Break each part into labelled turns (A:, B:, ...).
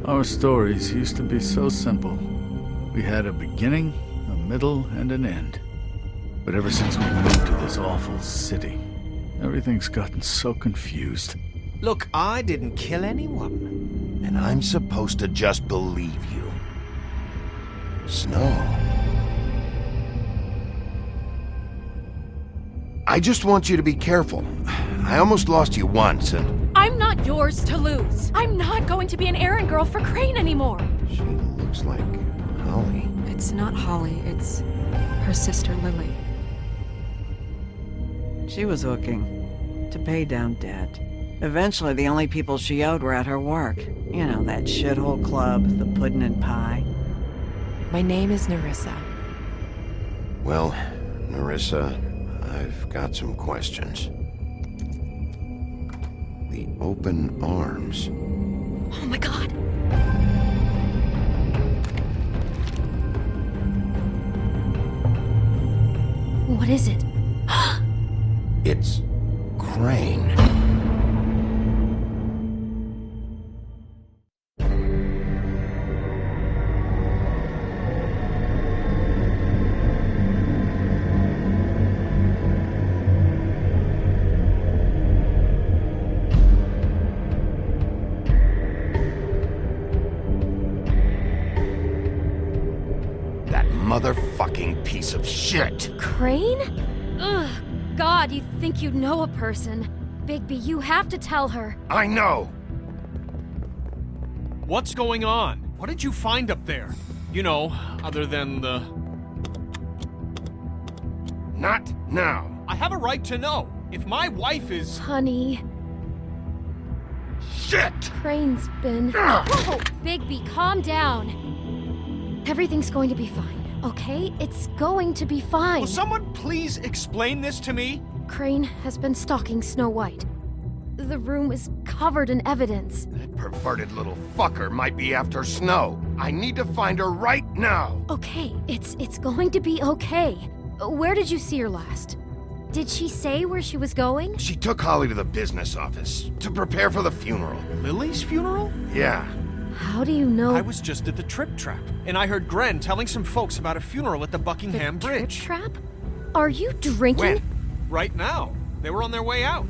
A: Our stories used to be so simple. We had a beginning, a middle, and an end. But ever since we moved to this awful city, everything's gotten so confused.
B: Look, I didn't kill anyone.
C: And I'm supposed to just believe you. Snow. I just want you to be careful. I almost lost you once, and...
D: I'm not yours to lose. I'm not going to be an errand girl for Crane anymore.
C: She looks like Holly.
E: It's not Holly, it's her sister Lily.
F: She was hooking to pay down debt. Eventually, the only people she owed were at her work. You know, that shithole club, the Puddin' and Pie.
E: My name is Nerissa.
C: Well, Nerissa, I've got some questions. The open arms.
D: Oh my god. What is it?
C: It's Crane. Motherfucking piece of shit!
D: Crane? Ugh. God, you think you know a person. Bigby, you have to tell her.
C: I know!
B: What's going on? What did you find up there? You know, other than the...
C: Not now.
B: I have a right to know. If my wife is...
D: Honey,
C: Shit!
D: Crane's been... Whoa! Bigby, calm down. Everything's going to be fine. Okay, it's going to be fine.
B: Will someone please explain this to me?
D: Crane has been stalking Snow White. The room is covered in evidence.
C: That perverted little fucker might be after Snow. I need to find her right now.
D: Okay, it's going to be okay. Where did you see her last? Did she say where she was going?
C: She took Holly to the business office to prepare for the funeral.
B: Lily's funeral?
C: Yeah.
D: How do you know?
B: I was just at the Trip Trap, and I heard Gren telling some folks about a funeral at the Buckingham
D: the
B: Bridge.
D: Trip Trap? Are you drinking?
C: When?
B: Right now. They were on their way out.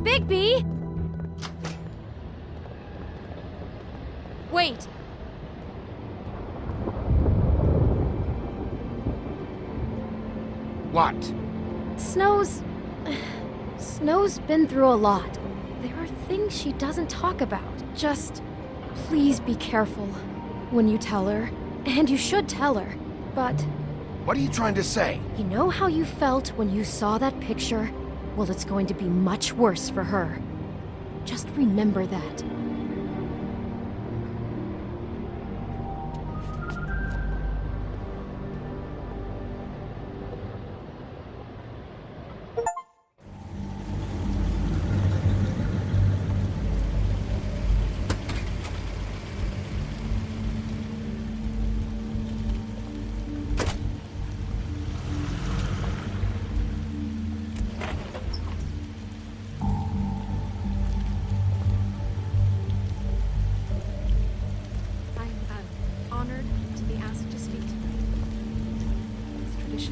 D: Bigby! Wait.
C: What?
D: Snow's been through a lot. There are things she doesn't talk about. Just, please be careful when you tell her. And you should tell her. But,
C: What are you trying to say?
D: you know how you felt when you saw that picture? Well, it's going to be much worse for her. Just remember that.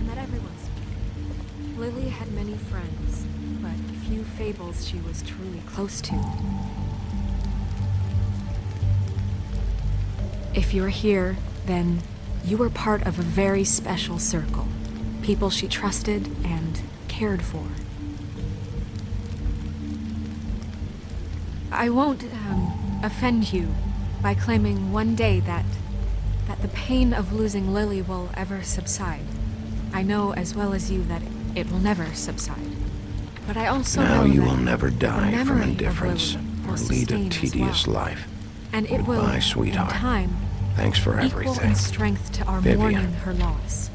E: That everyone spoke. Lily had many friends, but few fables she was truly close to. If you're here, then you were part of a very special circle. People she trusted and cared for. I won't offend you by claiming one day that the pain of losing Lily will ever subside. I know as well as you that it will never subside. But I also know
C: Now you
E: that
C: will never
E: the
C: die
E: memory
C: from
E: of
C: indifference
E: Lily
C: or
E: will
C: lead a
E: sustain as
C: tedious
E: well.
C: life.
E: And it will,
C: Goodbye, sweetheart.
E: in time,
C: Thanks for
E: equal
C: everything.
E: in strength to our
C: Vivian.
E: mourning her loss.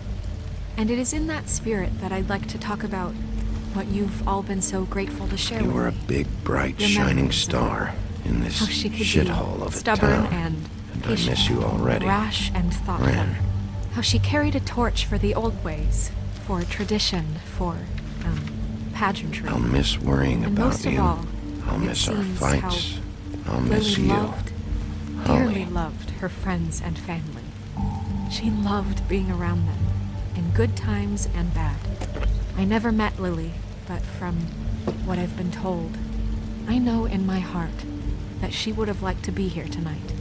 E: And it is in that spirit that I'd like to talk about what you've all been so grateful to share
C: You
E: with
C: were a
E: me.
C: big, bright,
E: Your
C: shining
E: memories of
C: star in this
E: How she could
C: shithole
E: be
C: of a
E: stubborn
C: town.
E: and
C: I
E: patient,
C: miss you already.
E: rash and thoughtful.
C: Ren.
E: How she carried a torch for the old ways, for tradition, for pageantry.
C: I'll miss worrying
E: And
C: about
E: most of
C: you.
E: all,
C: I'll
E: it
C: miss our
E: seems
C: fights. I'll miss
E: Lily
C: you.
E: loved,
C: Holly.
E: dearly loved her friends and family. She loved being around them, in good times and bad. I never met Lily, but from what I've been told, I know in my heart that she would have liked to be here tonight.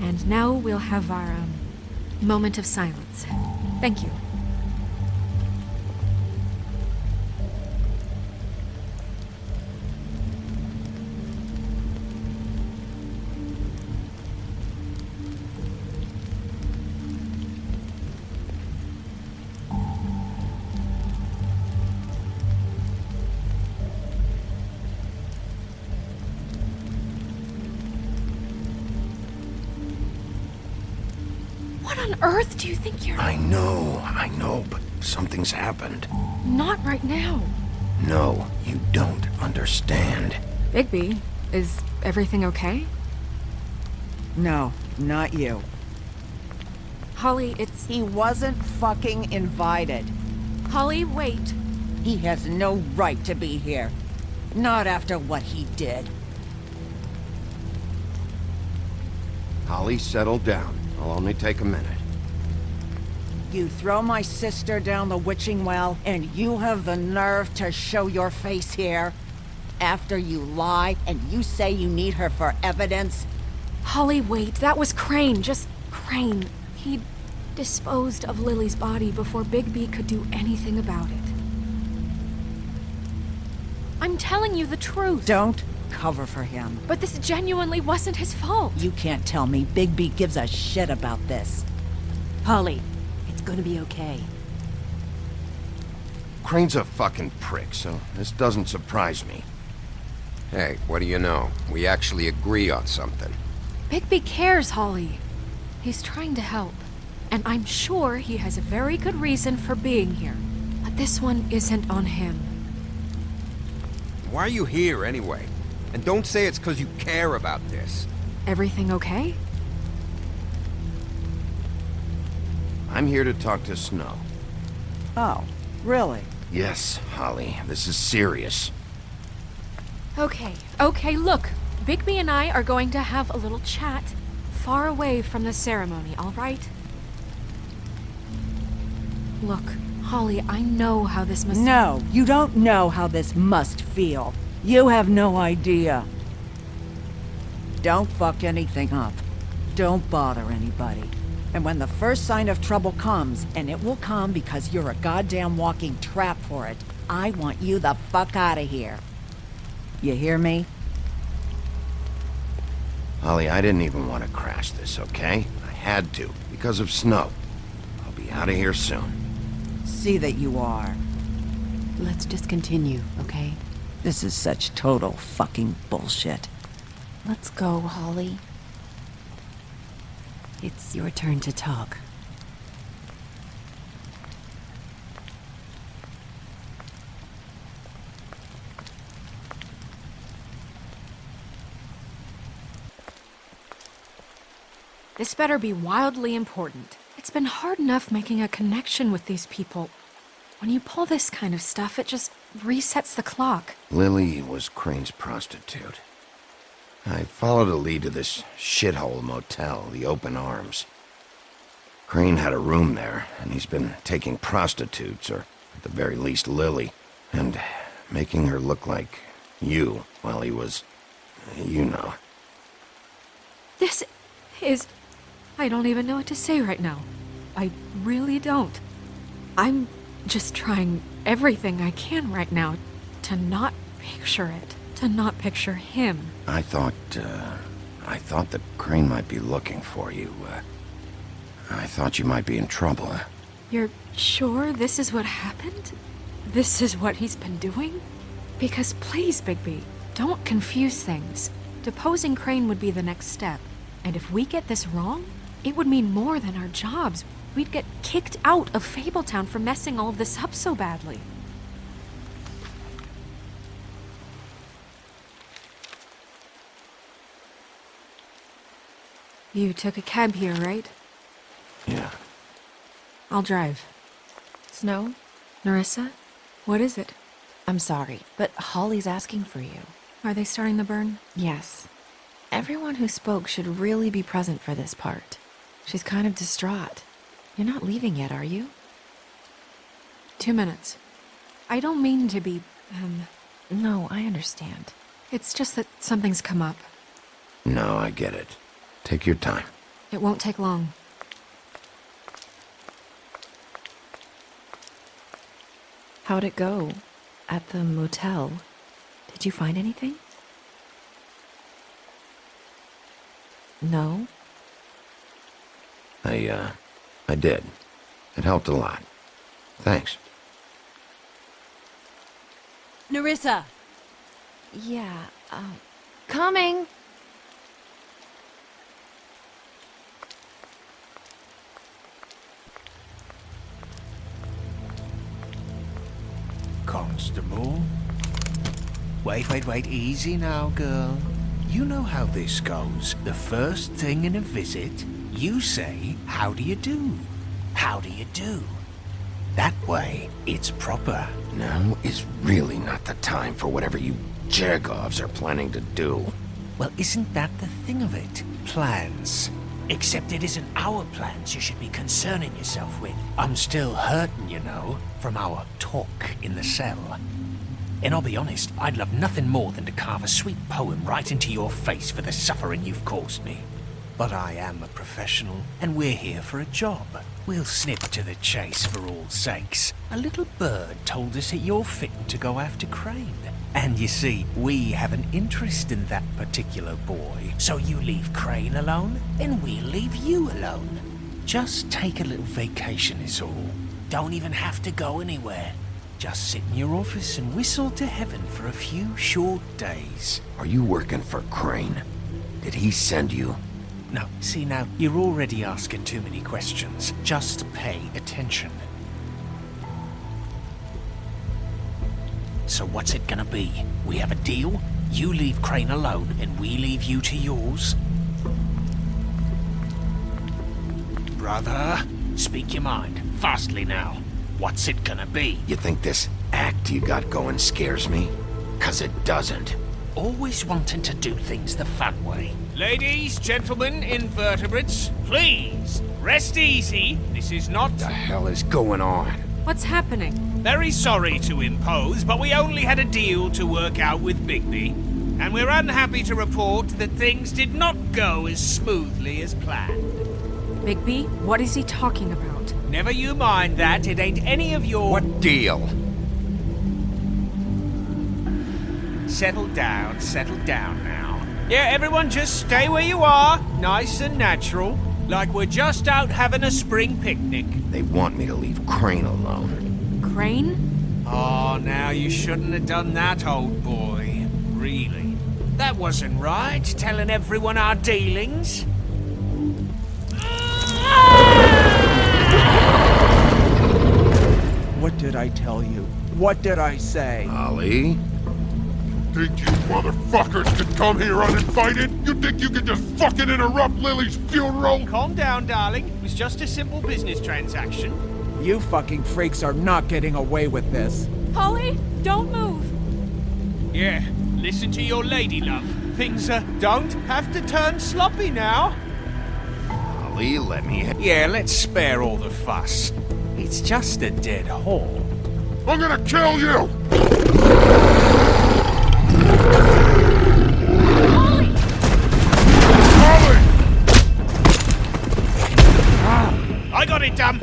E: And now we'll have our, moment of silence. Thank you. What on earth do you think you're...
C: I know, but something's happened.
E: Not right now.
C: No, you don't understand.
E: Bigby, is everything okay?
F: No, not you.
E: Holly, it's...
F: He wasn't fucking invited.
E: Holly, wait.
F: He has no right to be here. Not after what he did.
C: Holly, settle down. I'll only take a minute.
F: You throw my sister down the witching well, and you have the nerve to show your face here? After you lie, and you say you need her for evidence?
E: Holly, wait. That was Crane. Just Crane. He disposed of Lily's body before Bigby could do anything about it. I'm telling you the truth.
F: Don't cover for him.
E: But this genuinely wasn't his fault.
F: You can't tell me Bigby gives a shit about this.
G: Holly, it's gonna be okay.
C: Crane's a fucking prick, so this doesn't surprise me.
H: Hey, what do you know? We actually agree on something.
E: Bigby cares, Holly. He's trying to help. And I'm sure he has a very good reason for being here. But this one isn't on him.
H: Why are you here, anyway? And don't say it's because you care about this.
E: Everything okay?
C: I'm here to talk to Snow.
F: Oh, really?
C: Yes, Holly, this is serious.
E: Okay, look. Bigby and I are going to have a little chat far away from the ceremony, all right? Look, Holly, I know how this must...
F: No, you don't know how this must feel. You have no idea. Don't fuck anything up. Don't bother anybody. And when the first sign of trouble comes, and it will come because you're a goddamn walking trap for it, I want you the fuck out of here. You hear me?
C: Holly, I didn't even want to crash this, okay? I had to, because of Snow. I'll be out of here soon.
F: See that you are.
G: Let's just continue, okay?
F: This is such total fucking bullshit.
G: Let's go, Holly. It's your turn to talk.
E: This better be wildly important. It's been hard enough making a connection with these people. When you pull this kind of stuff, it just resets the clock.
C: Lily was Crane's prostitute. I followed a lead to this shithole motel, the Open Arms. Crane had a room there, and he's been taking prostitutes, or at the very least Lily, and making her look like you while he was, you know.
E: This is... I don't even know what to say right now. I really don't. I'm just trying everything I can right now to not picture it, to not picture him.
C: I thought that Crane might be looking for you. I thought you might be in trouble.
E: You're sure this is what happened? This is what he's been doing? Because please, Bigby, don't confuse things. Deposing Crane would be the next step. And if we get this wrong, it would mean more than our jobs. We'd get kicked out of Fabletown for messing all of this up so badly. You took a cab here, right?
C: Yeah.
E: I'll drive.
G: Snow?
E: Narissa? What is it?
G: I'm sorry, but Holly's asking for you.
E: Are they starting the burn?
G: Yes. Everyone who spoke should really be present for this part. She's kind of distraught. You're not leaving yet, are you?
E: 2 minutes. I don't mean to be,
G: No, I understand.
E: It's just that something's come up.
C: No, I get it. Take your time.
E: It won't take long.
G: How'd it go? At the motel? Did you find anything? No?
C: I did. It helped a lot. Thanks.
F: Nerissa!
D: Yeah, coming!
I: Constable? Wait, easy now, girl. You know how this goes. The first thing in a visit, you say, how do you do? How do you do? That way, it's proper.
C: Now is really not the time for whatever you Jergovs are planning to do.
I: Well, isn't that the thing of it? Plans. Except it isn't our plans you should be concerning yourself with. I'm still hurting, you know, from our talk in the cell. And I'll be honest, I'd love nothing more than to carve a sweet poem right into your face for the suffering you've caused me. But I am a professional, and we're here for a job. We'll snip to the chase for all sakes. A little bird told us that you're fitting to go after Crane. And you see, we have an interest in that particular boy. So you leave Crane alone, and we'll leave you alone. Just take a little vacation is all. Don't even have to go anywhere. Just sit in your office and whistle to heaven for a few short days.
C: Are you working for Crane? Did he send you?
I: No, see now, you're already asking too many questions. Just pay attention. So what's it gonna be? We have a deal? You leave Crane alone and we leave you to yours? Brother, speak your mind. Fastly now. What's it gonna be?
C: You think this act you got going scares me? 'Cause it doesn't.
I: Always wanting to do things the fun way. Ladies, gentlemen, invertebrates, please, rest easy. This is not...
C: What the hell is going on?
E: What's happening?
I: Very sorry to impose, but we only had a deal to work out with Bigby. And we're unhappy to report that things did not go as smoothly as planned.
E: Bigby, what is he talking about?
I: Never you mind that, it ain't any of your...
C: What deal?
I: Settle down now. Yeah, everyone just stay where you are, nice and natural, like we're just out having a spring picnic.
C: They want me to leave Crane alone.
E: Crane?
I: Oh, now you shouldn't have done that, old boy. Really. That wasn't right, telling everyone our dealings.
J: What did I tell you? What did I say?
C: Ollie?
K: Think you motherfuckers could come here uninvited? You think you could just fucking interrupt Lily's funeral?
I: Calm down, darling. It was just a simple business transaction.
J: You fucking freaks are not getting away with this.
E: Holly, don't move!
I: Yeah, listen to your lady, love. Things don't have to turn sloppy now.
C: Ollie, let me...
I: Yeah, let's spare all the fuss. It's just a dead hole.
K: I'm gonna kill you!
E: Holly!
K: Ollie!
I: I got it, dumb.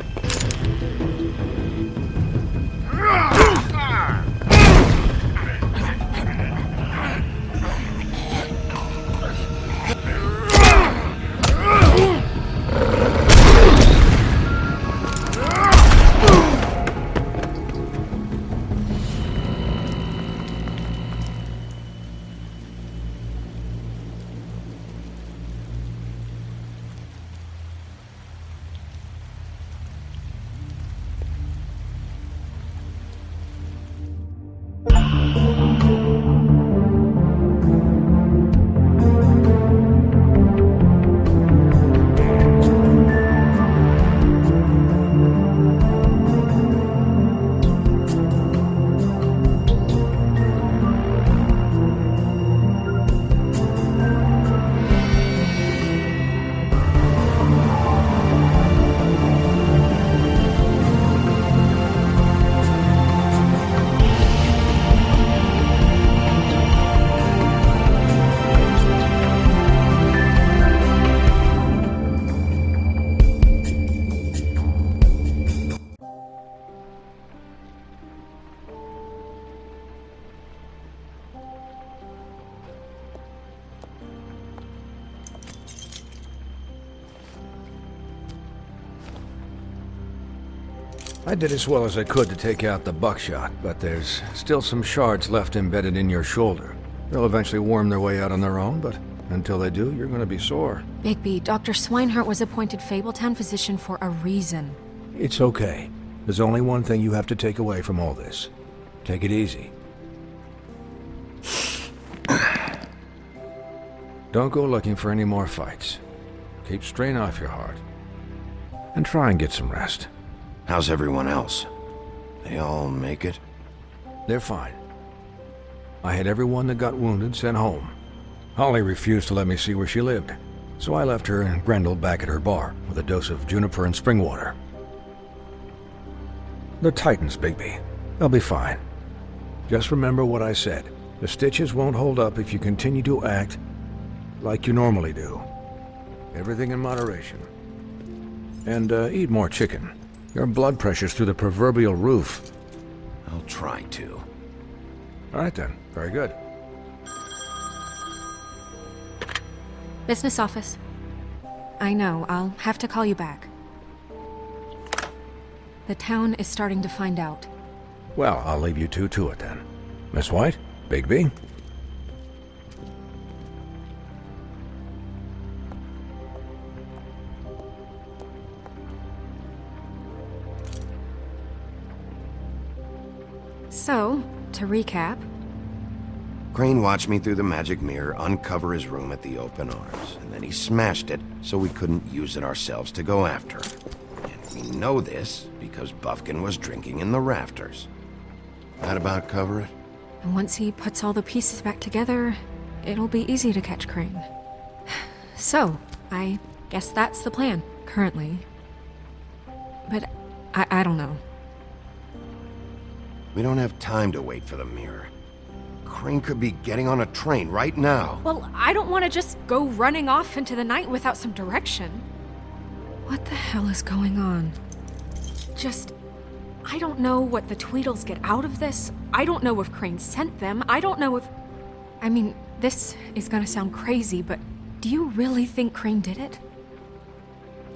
L: I did as well as I could to take out the buckshot, but there's still some shards left embedded in your shoulder. They'll eventually worm their way out on their own, but until they do, you're gonna be sore.
E: Bigby, Dr. Swinehart was appointed Fabletown physician for a reason.
L: It's okay. There's only one thing you have to take away from all this. Take it easy. Don't go looking for any more fights. Keep strain off your heart. And try and get some rest.
C: How's everyone else? They all make it?
L: They're fine. I had everyone that got wounded sent home. Holly refused to let me see where she lived, so I left her and Grendel back at her bar with a dose of juniper and spring water. They're Titans, Bigby. They'll be fine. Just remember what I said. The stitches won't hold up if you continue to act like you normally do. Everything in moderation. And eat more chicken. Your blood pressure's through the proverbial roof.
C: I'll try to.
L: All right then. Very good.
E: Business office. I know, I'll have to call you back. The town is starting to find out.
L: Well, I'll leave you two to it then. Miss White, Bigby.
E: So, to recap...
C: Crane watched me through the magic mirror uncover his room at the open arms, and then he smashed it so we couldn't use it ourselves to go after him. And we know this because Buffkin was drinking in the rafters. That about cover it?
E: And once he puts all the pieces back together, it'll be easy to catch Crane. So, I guess that's the plan, currently. But I don't know.
C: We don't have time to wait for the mirror. Crane could be getting on a train right now.
E: Well, I don't want to just go running off into the night without some direction. What the hell is going on? I don't know what the Tweedles get out of this. I don't know if Crane sent them. I don't know if... I mean, this is gonna sound crazy, but do you really think Crane did it?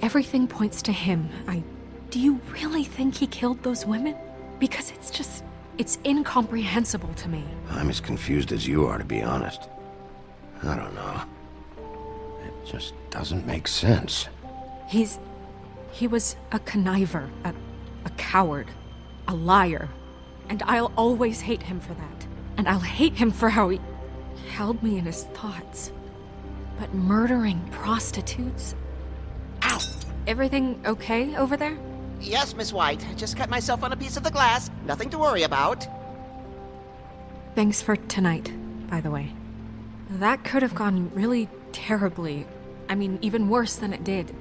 E: Everything points to him. Do you really think he killed those women? Because it's incomprehensible to me.
C: I'm as confused as you are, to be honest. I don't know. It just doesn't make sense.
E: He was a conniver, a coward, a liar. And I'll always hate him for that. And I'll hate him for how he held me in his thoughts. But murdering prostitutes?
M: Ow!
E: Everything okay over there?
M: Yes, Miss White. Just cut myself on a piece of the glass. Nothing to worry about.
E: Thanks for tonight, by the way. That could have gone really terribly. I mean, even worse than it did.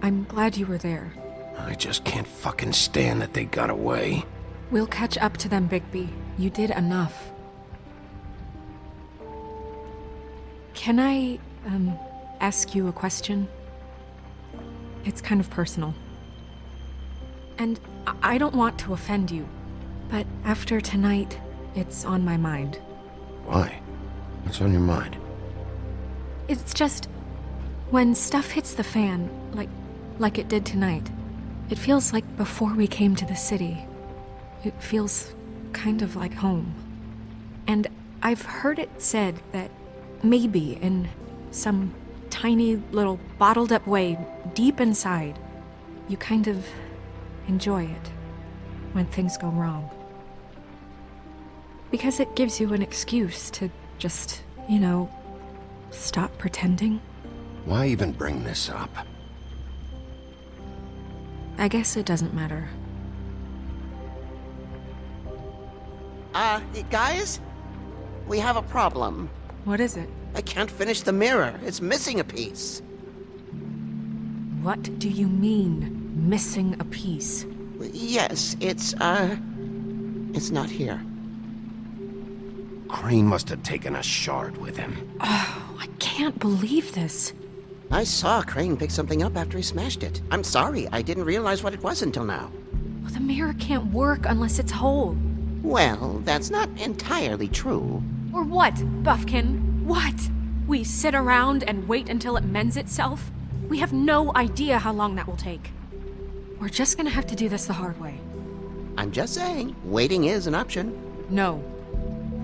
E: I'm glad you were there.
C: I just can't fucking stand that they got away.
E: We'll catch up to them, Bigby. You did enough. Can I, ask you a question? It's kind of personal. And I don't want to offend you, but after tonight, it's on my mind.
C: Why? What's on your mind?
E: It's just... when stuff hits the fan, like it did tonight, it feels like before we came to the city. It feels kind of like home. And I've heard it said that maybe in some tiny little bottled up way deep inside, you kind of enjoy it when things go wrong. Because it gives you an excuse to just, stop pretending.
C: Why even bring this up?
E: I guess it doesn't matter.
M: Guys? We have a problem.
E: What is it?
M: I can't finish the mirror. It's missing a piece.
E: What do you mean, missing a piece?
M: Yes, it's not here.
C: Crane must have taken a shard with him.
E: Oh, I can't believe this.
M: I saw Crane pick something up after he smashed it. I'm sorry, I didn't realize what it was until now.
E: Well, the mirror can't work unless it's whole.
M: Well, that's not entirely true.
E: Or what, Buffkin? What? We sit around and wait until it mends itself? We have no idea how long that will take. We're just gonna have to do this the hard way.
M: I'm just saying, waiting is an option.
E: No.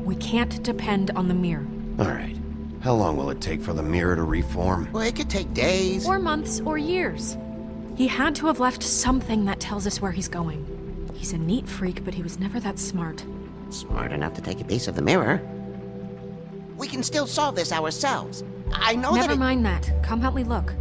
E: We can't depend on the mirror.
C: All right. How long will it take for the mirror to reform?
M: Well, it could take days.
E: Or months, or years. He had to have left something that tells us where he's going. He's a neat freak, but he was never that smart.
M: Smart enough to take a piece of the mirror. We can still solve this ourselves. I know that
E: Never mind that. Come help me look.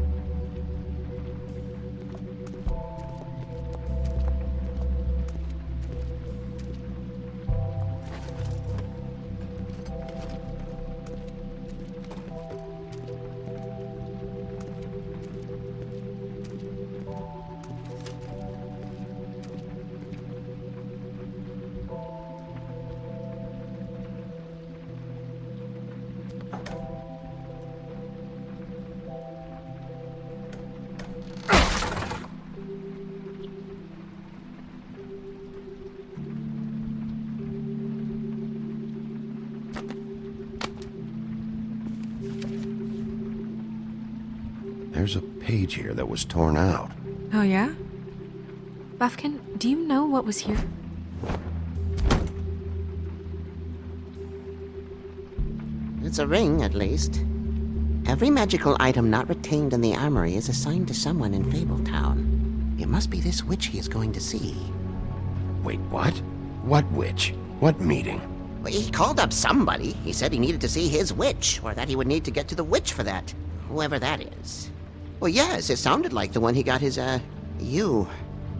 C: There's a page here that was torn out.
E: Oh, yeah? Buffkin, do you know what was here?
M: It's a ring, at least. Every magical item not retained in the armory is assigned to someone in Fabletown. It must be this witch he is going to see.
C: Wait, what? What witch? What meeting?
M: Well, he called up somebody. He said he needed to see his witch, or that he would need to get to the witch for that. Whoever that is. Well, yes, it sounded like the one he got his,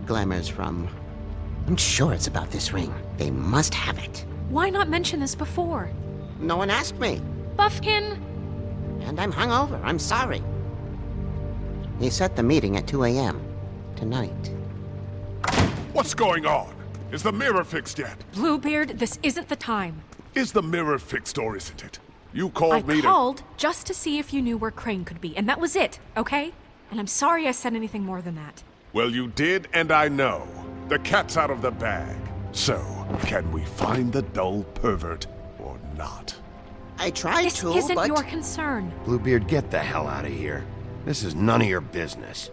M: glamours from. I'm sure it's about this ring. They must have it.
E: Why not mention this before?
M: No one asked me.
E: Buffkin!
M: And I'm hungover. I'm sorry. He set the meeting at 2 a.m. tonight.
K: What's going on? Is the mirror fixed yet?
E: Bluebeard, this isn't the time.
K: Is the mirror fixed or isn't it? You called me
E: I called just to see if you knew where Crane could be, and that was it, okay? And I'm sorry I said anything more than that.
K: Well, you did, and I know. The cat's out of the bag. So, can we find the dull pervert or not?
M: I tried
E: this
M: to,
E: isn't
M: but...
E: your concern.
C: Bluebeard, get the hell out of here. This is none of your business.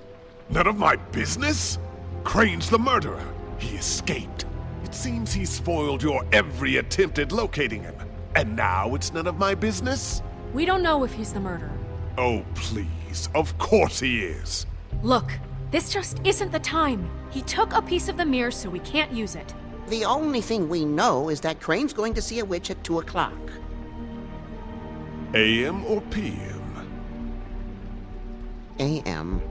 K: None of my business? Crane's the murderer. He escaped. It seems he spoiled your every attempt at locating him. And now it's none of my business?
E: We don't know if he's the murderer.
K: Oh, please. Of course he is.
E: Look, this just isn't the time. He took a piece of the mirror, so we can't use it.
M: The only thing we know is that Crane's going to see a witch at 2 o'clock.
K: AM or PM?
M: AM.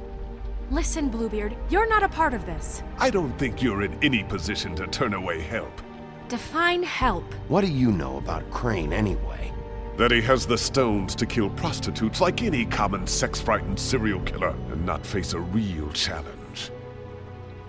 E: Listen, Bluebeard, you're not a part of this.
K: I don't think you're in any position to turn away help.
E: Define help.
C: What do you know about Crane anyway?
K: That he has the stones to kill prostitutes like any common sex-frightened serial killer and not face a real challenge.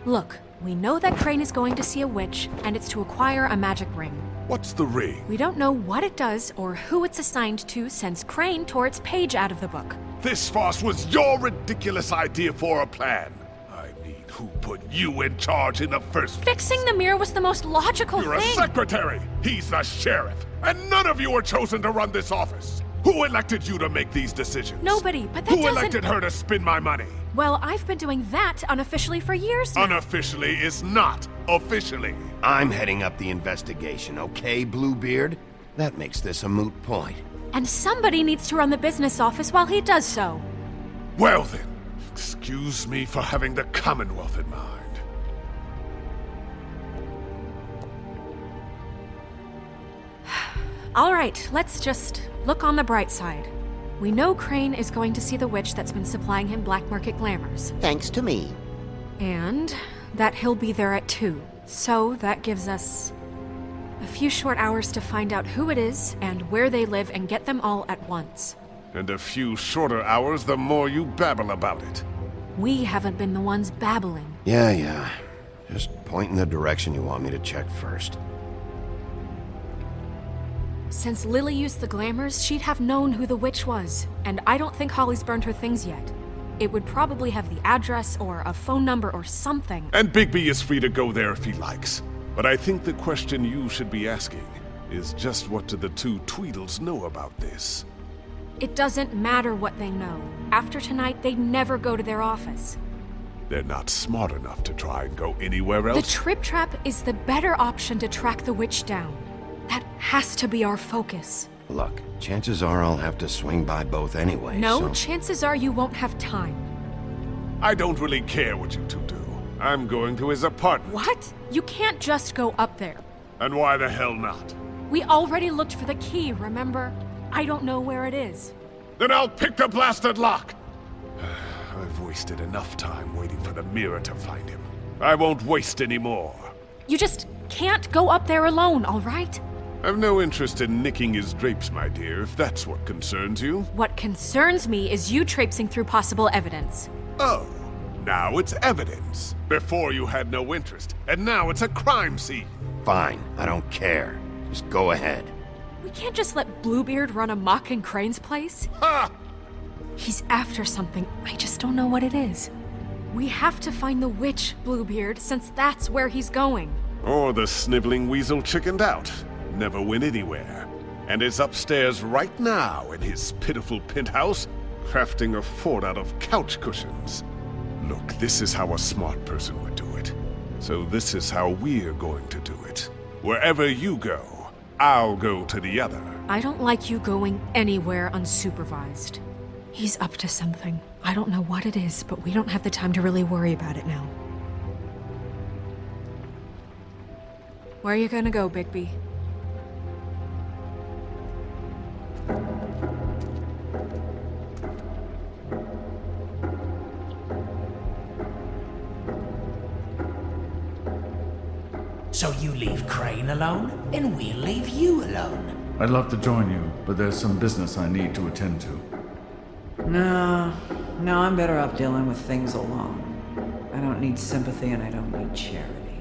E: Look, we know that Crane is going to see a witch, and it's to acquire a magic ring.
K: What's the ring?
E: We don't know what it does or who it's assigned to since Crane tore its page out of the book.
K: This farce was your ridiculous idea for a plan. I mean, who put you in charge in the first place?
E: Fixing the mirror was the most logical
K: You're
E: thing.
K: a secretary! He's the sheriff! And none of you were chosen to run this office! Who elected you to make these decisions?
E: Nobody, but that
K: Who
E: doesn't...
K: elected her to spend my money?
E: Well, I've been doing that unofficially for years now.
K: Unofficially is not officially.
C: I'm heading up the investigation, okay, Bluebeard? That makes this a moot point.
E: And somebody needs to run the business office while he does so.
K: Well then, excuse me for having the Commonwealth in mind.
E: All right, let's just look on the bright side. We know Crane is going to see the witch that's been supplying him black market glamours.
M: Thanks to me.
E: And that he'll be there at 2. So that gives us a few short hours to find out who it is and where they live and get them all at once.
K: And a few shorter hours the more you babble about it.
E: We haven't been the ones babbling.
C: Yeah. Just point in the direction you want me to check first.
E: Since Lily used the glamours, she'd have known who the witch was. And I don't think Holly's burned her things yet. It would probably have the address or a phone number or something.
K: And Bigby is free to go there if he likes. But I think the question you should be asking is just what do the two Tweedles know about this?
E: It doesn't matter what they know. After tonight, they'd never go to their office.
K: They're not smart enough to try and go anywhere else.
E: The trip trap is the better option to track the witch down. That has to be our focus.
C: Look, chances are I'll have to swing by both anyway,
E: No,
C: so...
E: chances are you won't have time.
K: I don't really care what you two do. I'm going to his apartment.
E: What? You can't just go up there.
K: And why the hell not?
E: We already looked for the key, remember? I don't know where it is.
K: Then I'll pick the blasted lock! I've wasted enough time waiting for the mirror to find him. I won't waste any more.
E: You just can't go up there alone, all right?
K: I've no interest in nicking his drapes, my dear, if that's what concerns you.
E: What concerns me is you traipsing through possible evidence.
K: Oh, now it's evidence. Before you had no interest, and now it's a crime scene.
C: Fine, I don't care. Just go ahead.
E: We can't just let Bluebeard run amok in Crane's place.
K: Ha!
E: He's after something, I just don't know what it is. We have to find the witch, Bluebeard, since that's where he's going.
K: Or the sniveling weasel chickened out. Never went anywhere. And is upstairs right now in his pitiful penthouse, crafting a fort out of couch cushions. Look, this is how a smart person would do it. So this is how we're going to do it. Wherever you go, I'll go to the other.
E: I don't like you going anywhere unsupervised. He's up to something. I don't know what it is, but we don't have the time to really worry about it now. Where are you gonna go, Bigby?
I: So you leave Crane alone, and we'll leave you alone.
A: I'd love to join you, but there's some business I need to attend to.
F: No, I'm better off dealing with things alone. I don't need sympathy and I don't need charity.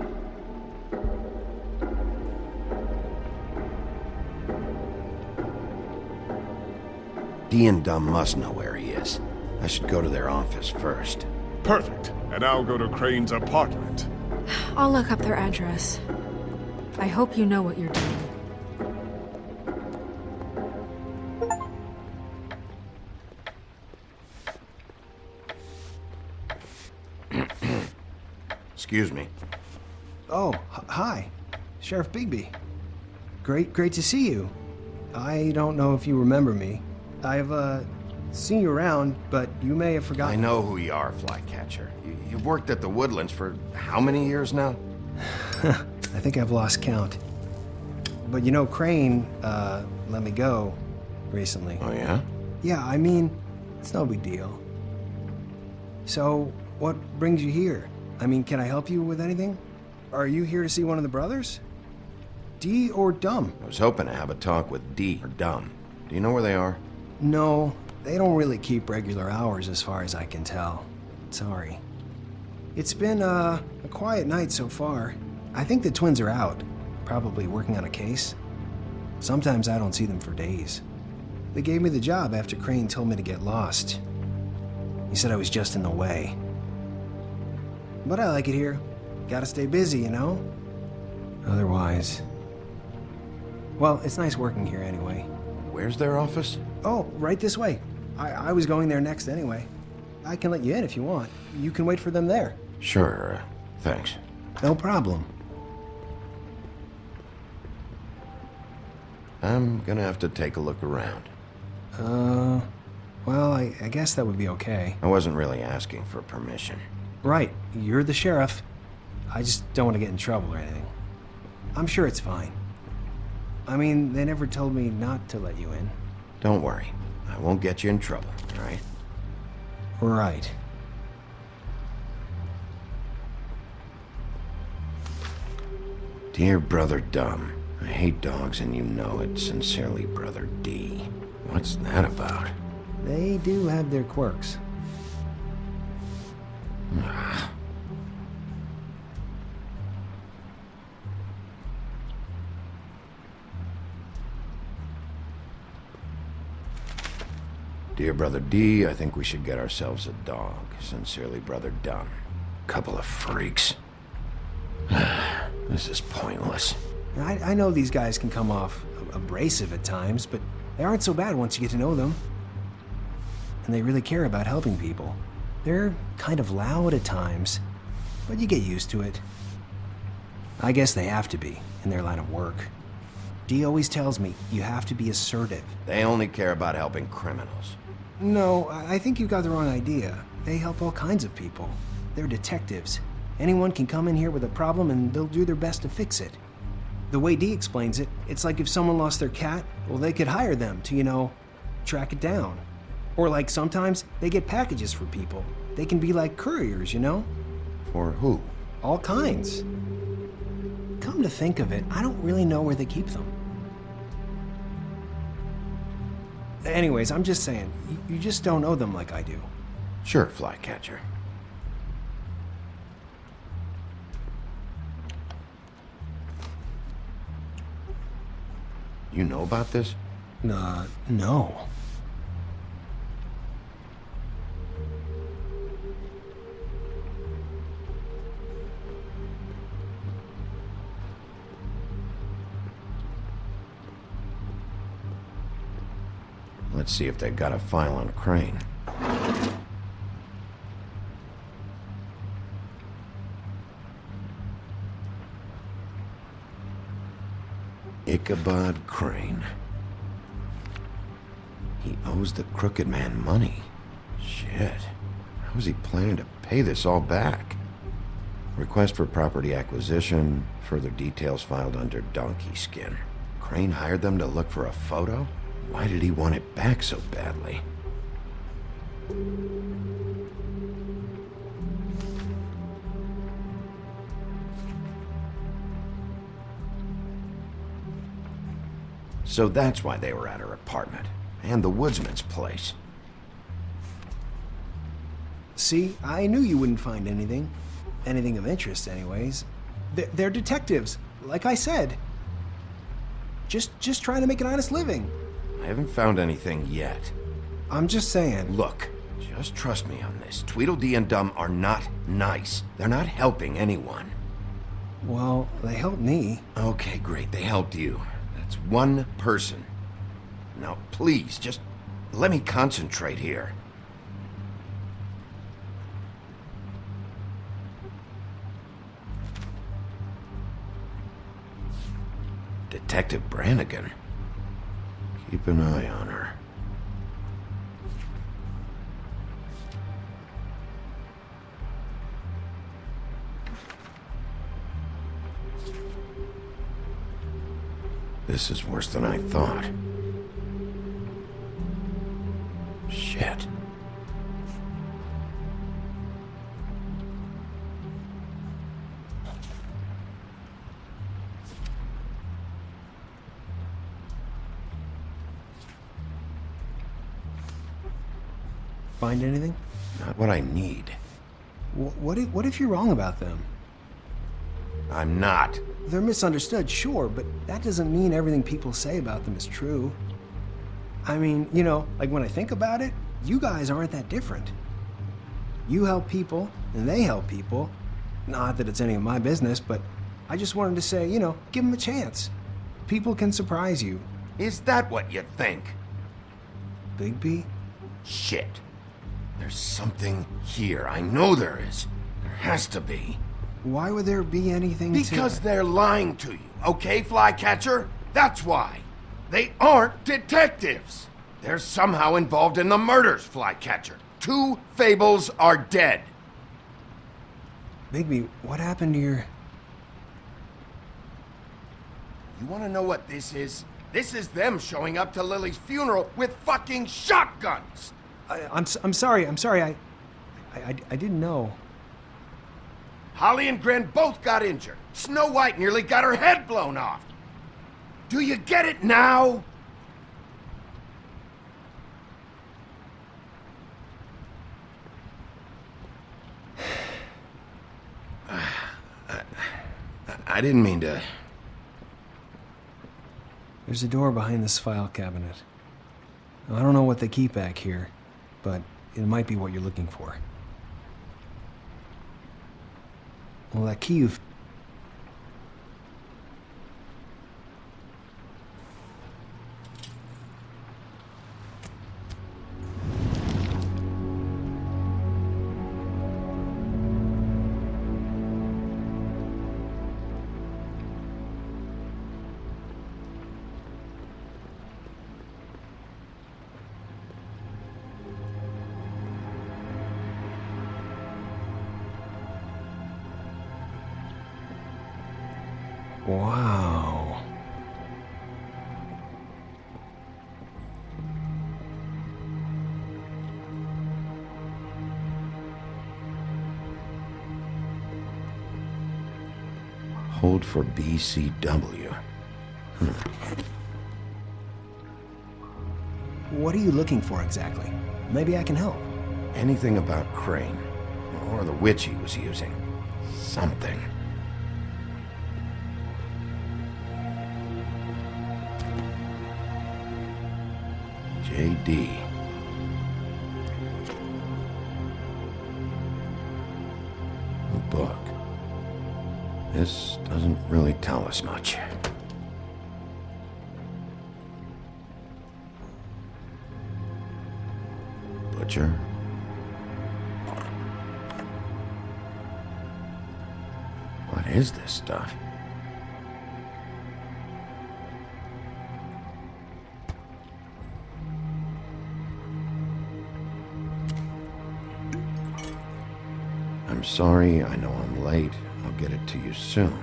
C: Dee and Dumb must know where he is. I should go to their office first.
K: Perfect. And I'll go to Crane's apartment.
E: I'll look up their address. I hope you know what you're doing.
C: Excuse me.
N: Oh, hi. Sheriff Bigby. Great to see you. I don't know if you remember me. I've, seen you around, but you may have forgotten.
C: I know who you are, Flycatcher. You've worked at the Woodlands for how many years now?
N: I think I've lost count. But you know, Crane, let me go recently.
C: Oh, yeah?
N: Yeah, I mean, it's no big deal. So, what brings you here? I mean, can I help you with anything? Are you here to see one of the brothers? Dee or Dumb?
C: I was hoping to have a talk with Dee or Dumb. Do you know where they are?
N: No, they don't really keep regular hours as far as I can tell. Sorry. It's been, a quiet night so far. I think the twins are out, probably working on a case. Sometimes I don't see them for days. They gave me the job after Crane told me to get lost. He said I was just in the way. But I like it here. Gotta stay busy, you know? Otherwise... Well, it's nice working here anyway.
C: Where's their office?
N: Oh, right this way. I was going there next anyway. I can let you in if you want. You can wait for them there.
C: Sure, thanks.
N: No problem.
C: I'm gonna have to take a look around.
N: Well, I guess that would be okay.
C: I wasn't really asking for permission.
N: Right, you're the sheriff. I just don't want to get in trouble or anything. I'm sure it's fine. I mean, they never told me not to let you in.
C: Don't worry. I won't get you in trouble, all right?
N: Right.
C: Dear Brother Dumb, I hate dogs and you know it. Sincerely, Brother D. What's that about?
N: They do have their quirks.
C: Dear Brother D, I think we should get ourselves a dog. Sincerely, Brother Dumb. Couple of freaks. This is pointless.
N: I know these guys can come off abrasive at times, but they aren't so bad once you get to know them. And they really care about helping people. They're kind of loud at times, but you get used to it. I guess they have to be, in their line of work. Dee always tells me you have to be assertive.
C: They only care about helping criminals.
N: No, I think you got the wrong idea. They help all kinds of people. They're detectives. Anyone can come in here with a problem and they'll do their best to fix it. The way Dee explains it, it's like if someone lost their cat, well, they could hire them to, track it down. Or like sometimes they get packages for people. They can be like couriers,
C: For who?
N: All kinds. Come to think of it, I don't really know where they keep them. Anyways, I'm just saying, you just don't know them like I do.
C: Sure, Flycatcher. You know about this?
N: No.
C: Let's see if they got a file on Crane. Ichabod Crane. He owes the crooked man money. Shit. How is he planning to pay this all back? Request for property acquisition. Further details filed under donkey skin. Crane hired them to look for a photo? Why did he want it back so badly? So that's why they were at her apartment. And the woodsman's place.
N: See, I knew you wouldn't find anything. Anything of interest, anyways. They're detectives, like I said. Just trying to make an honest living.
C: I haven't found anything yet.
N: I'm just saying.
C: Look, just trust me on this. Tweedledee and Dum are not nice. They're not helping anyone.
N: Well, they helped me.
C: Okay, great. They helped you. That's one person. Now, please, just let me concentrate here. Detective Brannigan. Keep an eye on her. This is worse than I thought. Shit.
N: Find anything?
C: Not what I need.
N: What if you're wrong about them?
C: I'm not.
N: They're misunderstood, sure, but that doesn't mean everything people say about them is true. I mean, like when I think about it, you guys aren't that different. You help people, and they help people. Not that it's any of my business, but I just wanted to say, give them a chance. People can surprise you.
C: Is that what you think?
N: Bigby?
C: Shit. There's something here. I know there is. There has to be.
N: Why would there be anything
C: Because they're lying to you, okay, Flycatcher? That's why. They aren't detectives. They're somehow involved in the murders, Flycatcher. 2 Fables are dead.
N: Bigby, what happened to your...
C: You want to know what this is? This is them showing up to Lily's funeral with fucking shotguns!
N: I'm sorry. I didn't know.
C: Holly and Gren both got injured. Snow White nearly got her head blown off. Do you get it now? I didn't mean to...
N: There's a door behind this file cabinet. I don't know what they keep back here, but it might be what you're looking for. Well, that key you've... Wow.
C: Hold for BCW.
N: What are you looking for exactly? Maybe I can help.
C: Anything about Crane, or the witch he was using. Something. JD. A book. This doesn't really tell us much. Butcher. What is this stuff? I'm sorry, I know I'm late. I'll get it to you soon.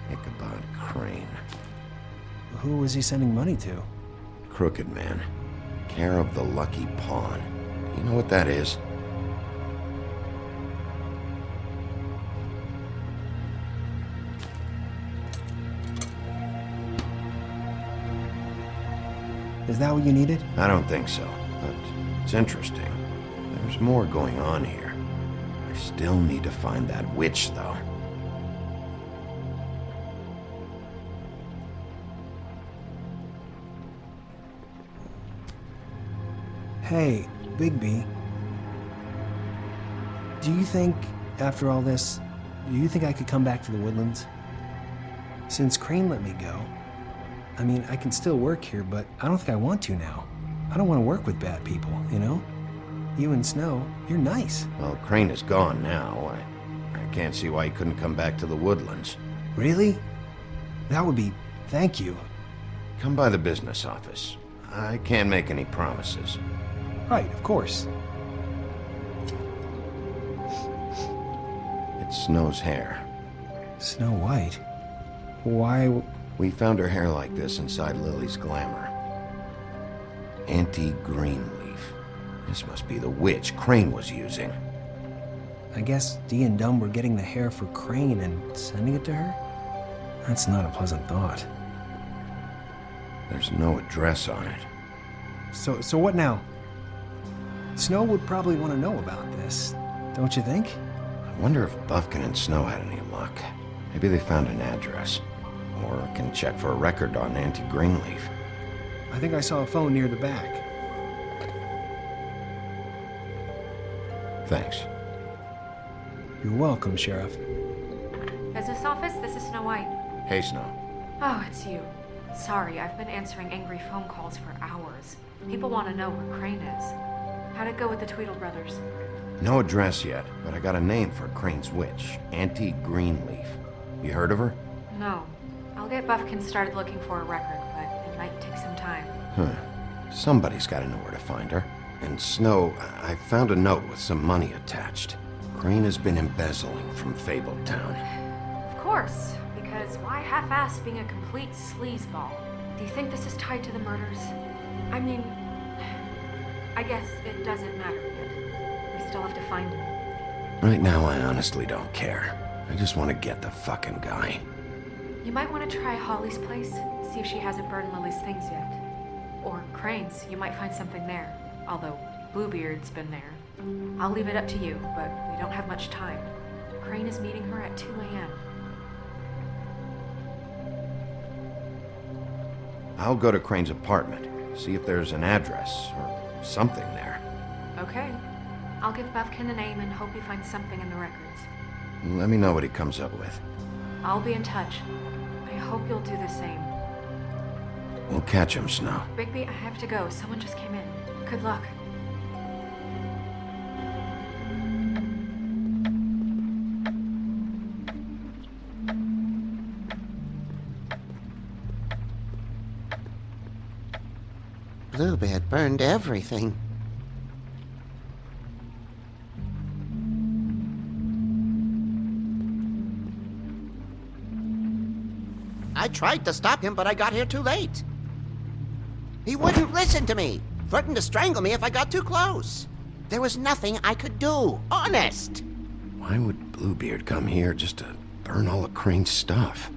C: Ichabod Crane.
N: Who was he sending money to?
C: Crooked Man. Care of the Lucky Pawn. You know what that is?
N: Is that what you needed?
C: I don't think so, but it's interesting. There's more going on here. I still need to find that witch, though.
N: Hey, Bigby. Do you think, after all this, do you think I could come back to the Woodlands? Since Crane let me go, I mean, I can still work here, but I don't think I want to now. I don't want to work with bad people, you know? You and Snow, you're nice.
C: Well, Crane is gone now. I can't see why he couldn't come back to the Woodlands.
N: Really? That would be... thank you.
C: Come by the business office. I can't make any promises.
N: Right, of course.
C: It's Snow's hair.
N: Snow White? Why...
C: We found her hair like this inside Lily's glamour. Anti-green leaf. This must be the witch Crane was using.
N: I guess Dee and Dumb were getting the hair for Crane and sending it to her? That's not a pleasant thought.
C: There's no address on it.
N: So what now? Snow would probably want to know about this, don't you think?
C: I wonder if Buffkin and Snow had any luck. Maybe they found an address. Or can check for a record on Anti-Greenleaf.
N: I think I saw a phone near the back.
C: Thanks.
N: You're welcome, Sheriff.
E: Business office, this is Snow White.
C: Hey, Snow.
E: Oh, it's you. Sorry, I've been answering angry phone calls for hours. People want to know where Crane is. How'd it go with the Tweedle brothers?
C: No address yet, but I got a name for Crane's witch. Anti-Greenleaf. You heard of her?
E: No. I'll get Buffkin started looking for a record, but it might take some time.
C: Huh. Somebody's got to know where to find her. And Snow, I found a note with some money attached. Crane has been embezzling from Fabletown.
E: Of course, because why half-ass being a complete sleazeball? Do you think this is tied to the murders? I mean, I guess it doesn't matter yet. We still have to find him.
C: Right now, I honestly don't care. I just want to get the fucking guy.
E: You might want to try Holly's place, see if she hasn't burned Lily's things yet. Or Crane's, you might find something there. Although, Bluebeard's been there. I'll leave it up to you, but we don't have much time. Crane is meeting her at 2 a.m.
C: I'll go to Crane's apartment, see if there's an address or something there.
E: Okay. I'll give Buffkin the name and hope he finds something in the records.
C: Let me know what he comes up with.
E: I'll be in touch. I hope you'll do the same.
C: We'll catch him, Snow.
E: Bigby, I have to go. Someone just came in. Good luck.
M: Bluebeard burned everything. I tried to stop him, but I got here too late. He wouldn't listen to me, threatened to strangle me if I got too close. There was nothing I could do, honest.
C: Why would Bluebeard come here just to burn all of Crane's stuff?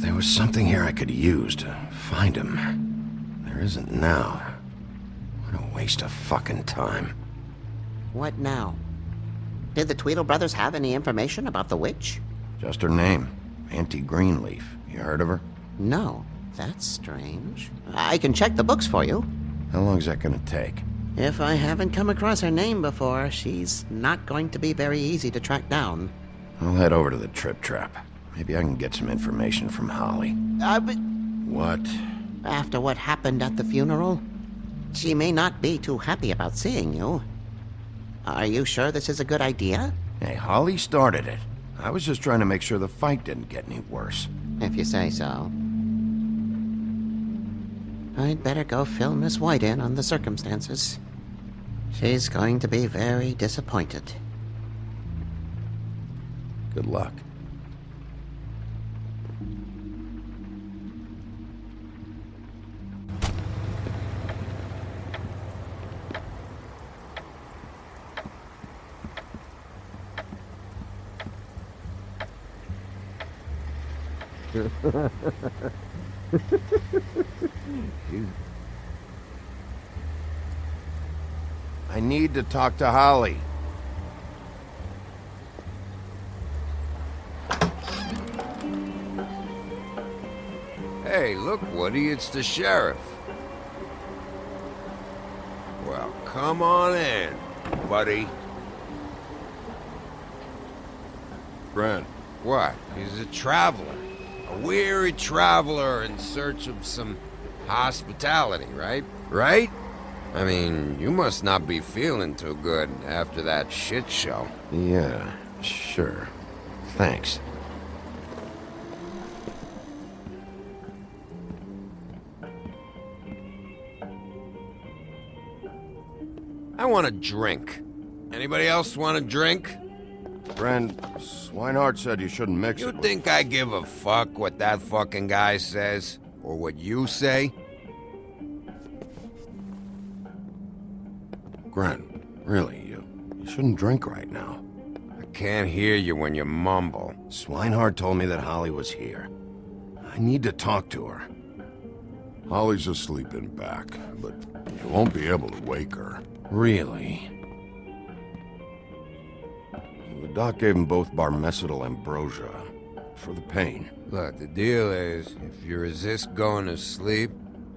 C: There was something here I could use to find him. There isn't now. What a waste of fucking time.
M: What now? Did the Tweedle brothers have any information about the witch?
C: Just her name. Auntie Greenleaf. You heard of her?
M: No. That's strange. I can check the books for you.
C: How long is that gonna take?
M: If I haven't come across her name before, she's not going to be very easy to track down.
C: I'll head over to the Trip Trap. Maybe I can get some information from Holly.
M: But...
C: What?
M: After what happened at the funeral, she may not be too happy about seeing you. Are you sure this is a good idea?
C: Hey, Holly started it. I was just trying to make sure the fight didn't get any worse.
M: If you say so. I'd better go fill Miss White in on the circumstances. She's going to be very disappointed.
C: Good luck. I need to talk to Holly.
H: Hey, look, Woody, it's the sheriff. Well, come on in, buddy.
C: Brent.
H: What? He's a traveler. A weary traveler in search of some hospitality, right? Right? I mean, you must not be feeling too good after that shit show.
C: Yeah, sure. Thanks.
H: I want a drink. Anybody else want a drink?
C: Friend, Swinehart said you shouldn't mix it
H: You
C: with...
H: think I give a fuck what that fucking guy says? Or what you say?
C: Gren, really, you shouldn't drink right now.
H: I can't hear you when you mumble.
C: Swinehart told me that Holly was here. I need to talk to her.
K: Holly's asleep in back, but you won't be able to wake her.
C: Really? The doc gave them both Barmecidal ambrosia for the pain.
H: Look, the deal is, if you resist going to sleep,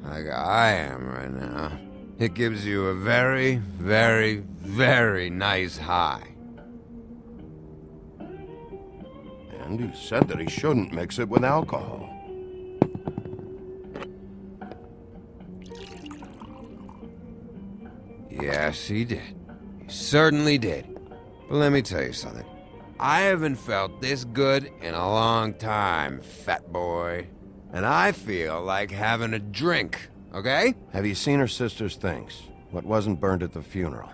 H: like I am right now, it gives you a very, very, very nice high.
C: And he said that he shouldn't mix it with alcohol.
H: Yes, he did. He certainly did. But let me tell you something. I haven't felt this good in a long time, fat boy. And I feel like having a drink, okay?
C: Have you seen her sister's things? What wasn't burned at the funeral?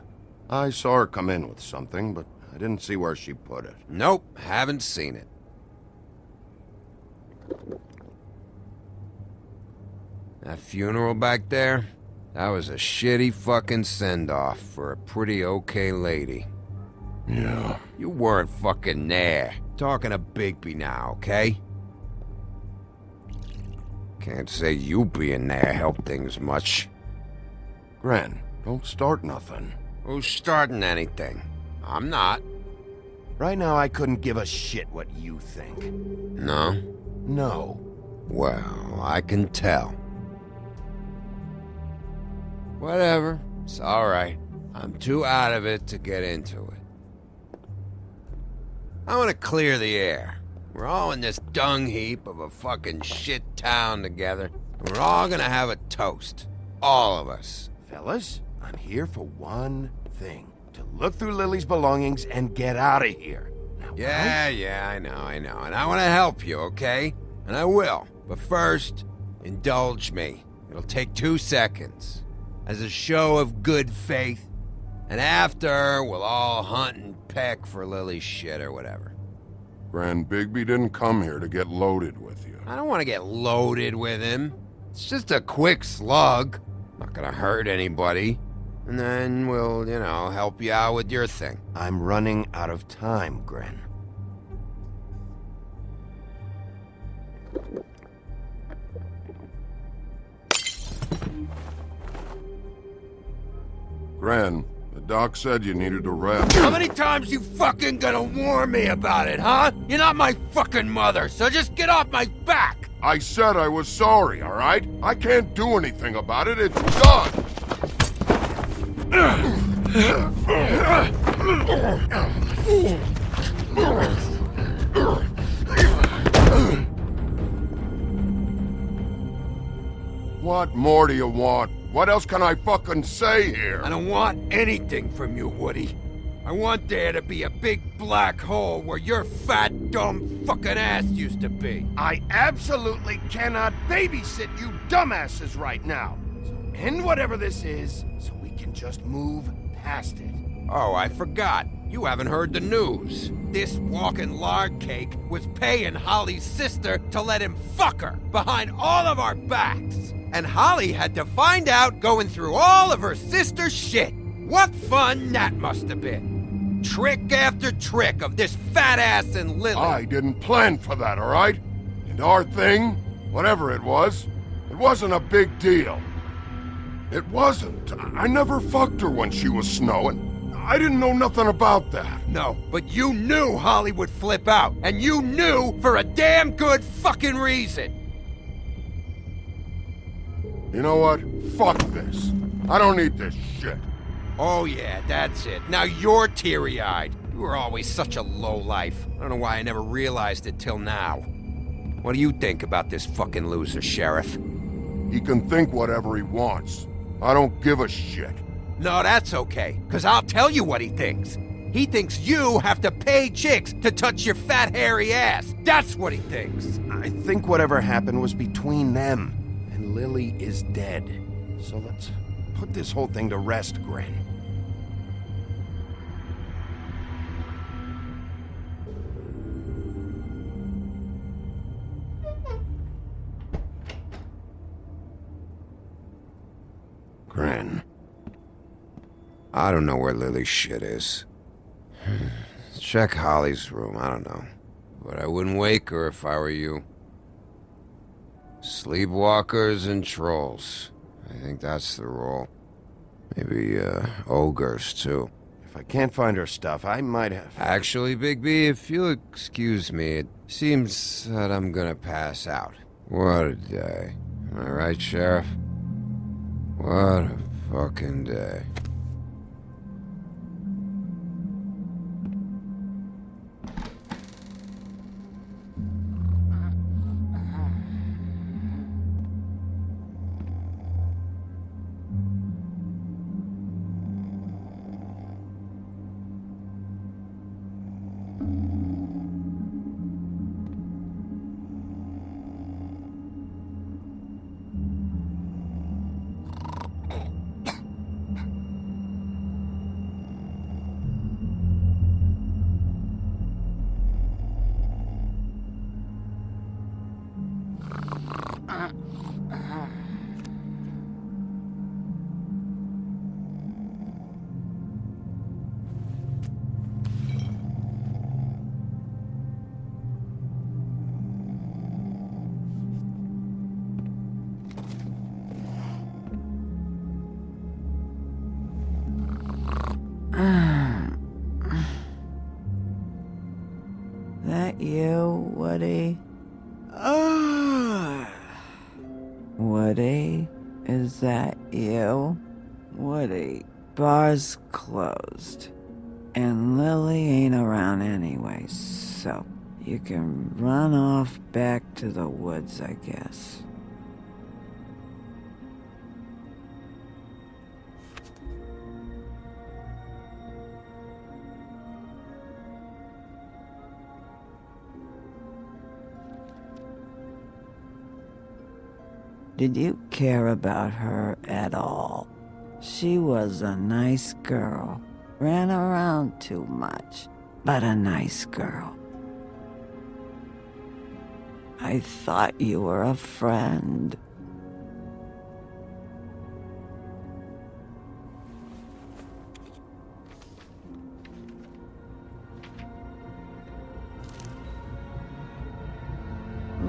C: I saw her come in with something, but I didn't see where she put it.
H: Nope, haven't seen it. That funeral back there? That was a shitty fucking send-off for a pretty okay lady.
K: Yeah.
H: You weren't fucking there. Talking to Bigby now, okay? Can't say you being there helped things much.
C: Gren, don't start nothing.
H: Who's starting anything? I'm not.
C: Right now, I couldn't give a shit what you think.
H: No?
C: No.
H: Well, I can tell. Whatever. It's alright. I'm too out of it to get into it. I want to clear the air. We're all in this dung heap of a fucking shit town together. We're all gonna have a toast. All of us.
C: Fellas, I'm here for one thing. To look through Lily's belongings and get out of here. Now,
H: Yeah, I know. And I want to help you, okay? And I will. But first, indulge me. It'll take 2 seconds. As a show of good faith. And after, we'll all hunt and peck for Lily's shit or whatever.
O: Grand Bigby didn't come here to get loaded with you.
H: I don't want to get loaded with him. It's just a quick slug. Not gonna hurt anybody. And then we'll, help you out with your thing.
C: I'm running out of time, Gren.
O: Gren, the doc said you needed a rest.
H: How many times you fucking gonna warn me about it, huh? You're not my fucking mother, so just get off my back!
O: I said I was sorry, all right? I can't do anything about it. It's done! What more do you want? What else can I fucking say here?
H: I don't want anything from you, Woody. I want there to be a big black hole where your fat, dumb fucking ass used to be.
C: I absolutely cannot babysit you dumbasses right now. So end whatever this is, so we can just move past it.
H: Oh, I forgot. You haven't heard the news. This walking lard cake was paying Holly's sister to let him fuck her behind all of our backs. And Holly had to find out going through all of her sister's shit. What fun that must have been. Trick after trick of this fat ass and Lily.
O: I didn't plan for that, all right? And our thing, whatever it wasn't a big deal. It wasn't. I never fucked her when she was snowing. I didn't know nothing about that.
H: No, but you knew Holly would flip out. And you knew for a damn good fucking reason.
O: You know what? Fuck this. I don't need this shit.
H: Oh yeah, that's it. Now you're teary-eyed. You were always such a lowlife. I don't know why I never realized it till now. What do you think about this fucking loser, Sheriff?
O: He can think whatever he wants. I don't give a shit.
H: No, that's okay, because I'll tell you what he thinks. He thinks you have to pay chicks to touch your fat, hairy ass. That's what he thinks.
C: I think whatever happened was between them. And Lily is dead. So let's put this whole thing to rest, Gren.
H: Gren. I don't know where Lily's shit is. Check Holly's room, I don't know. But I wouldn't wake her if I were you. Sleepwalkers and trolls. I think that's the rule. Maybe, ogres, too.
C: If I can't find her stuff, I might have...
H: Actually, Bigby, if you'll excuse me, it seems that I'm gonna pass out. What a day. Am I right, Sheriff? What a fucking day.
F: That you, Woody? Woody? Is that you? Woody, bar's closed. And Lily ain't around anyway, so you can run off back to the woods, I guess. Did you care about her at all? She was a nice girl. Ran around too much, but a nice girl. I thought you were a friend.